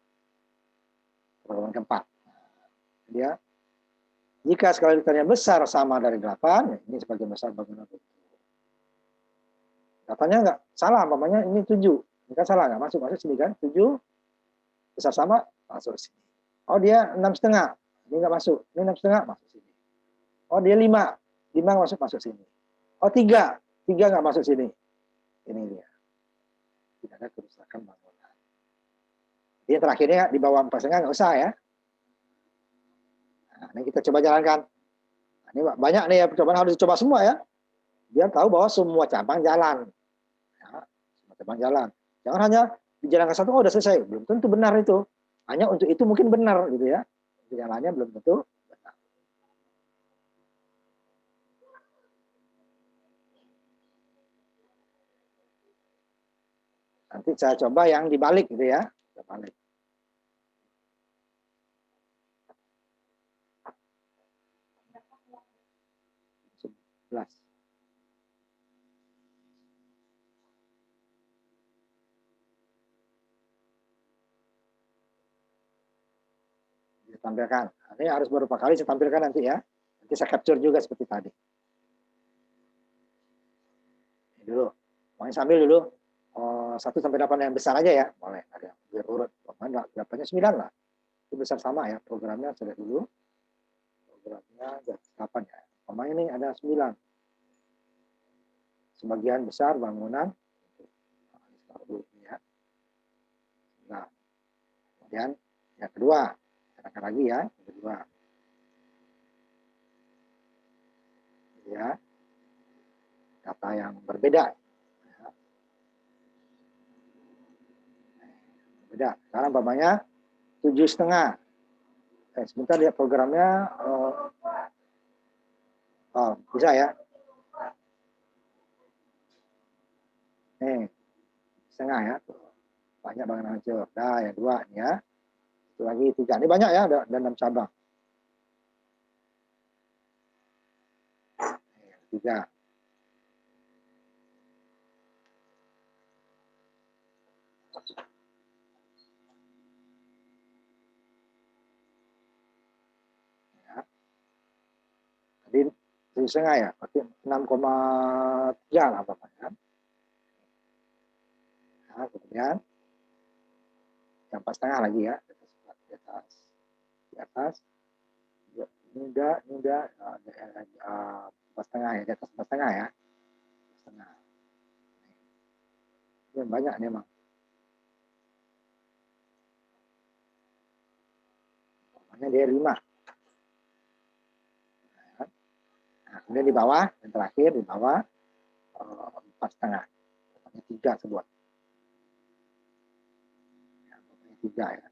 A: Pertemuan keempat. Dia jika skala detailnya besar sama dari 8, ini sebagian besar bangunan runtuh. Datanya enggak salah, umpamanya ini 7. Ini kan salah, enggak masuk sini kan? 7 besar sama masuk sini. Oh, dia 6,5. Ini enggak masuk. Ini 6,5 masuk sini. Oh, dia 5. 5 masuk sini. Oh, 3. 3 enggak masuk sini. Ini dia. Tidak ada kerusakan bangunan. Jadi terakhirnya di bawah 4,5 enggak usah ya. Nah, ini kita coba jalankan. Nah, ini banyak nih ya, percobaan harus dicoba semua ya. Biar tahu bahwa semua cabang jalan. Ya, semua cabang jalan. Jangan hanya dijalankan satu, oh udah selesai. Belum tentu benar itu. Hanya untuk itu mungkin benar gitu ya. Untuk yang lainnya belum tentu benar. Nanti saya coba yang dibalik gitu ya. Balik. Tampilkan. Ini harus beberapa kali saya tampilkan nanti ya. Nanti saya capture juga seperti tadi. Ini dulu. Pokoknya sambil dulu 1 sampai 8 yang besar aja ya. Boleh. Ada biar urut. Pokoknya berapanya 9 lah. Itu besar sama ya. Programnya saya lihat dulu. Programnya 8 ya. Pokoknya ini ada 9. Sebagian besar bangunan. Nah, kemudian yang kedua. Katakan lagi ya. Yang kedua. Ya. Data yang berbeda. Beda. Sekarang umpamanya 7,5. Sebentar lihat programnya. Bisa ya. Nih, setengah ya. Banyak bangunan hancur. Nah, yang 2 nih ya. Itu lagi 3. Ini banyak ya, ada 6 cabang. 3. Ya. Tadi 7,5 ya, berarti 6,3 lah Bapaknya. Nah, kemudian yang 4,5 lagi ya, di atas. Ini udah 4,5 ya, di atas 4,5 ya. 4,5. Ini banyak nih emang. Pokoknya dia 5. Nah, kemudian di bawah, yang terakhir di bawah 4,5. Pokoknya 3 sebuah. Ya, pokoknya 3 ya.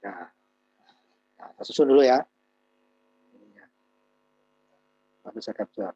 A: Nah, kita susun dulu ya. Baru saya capture.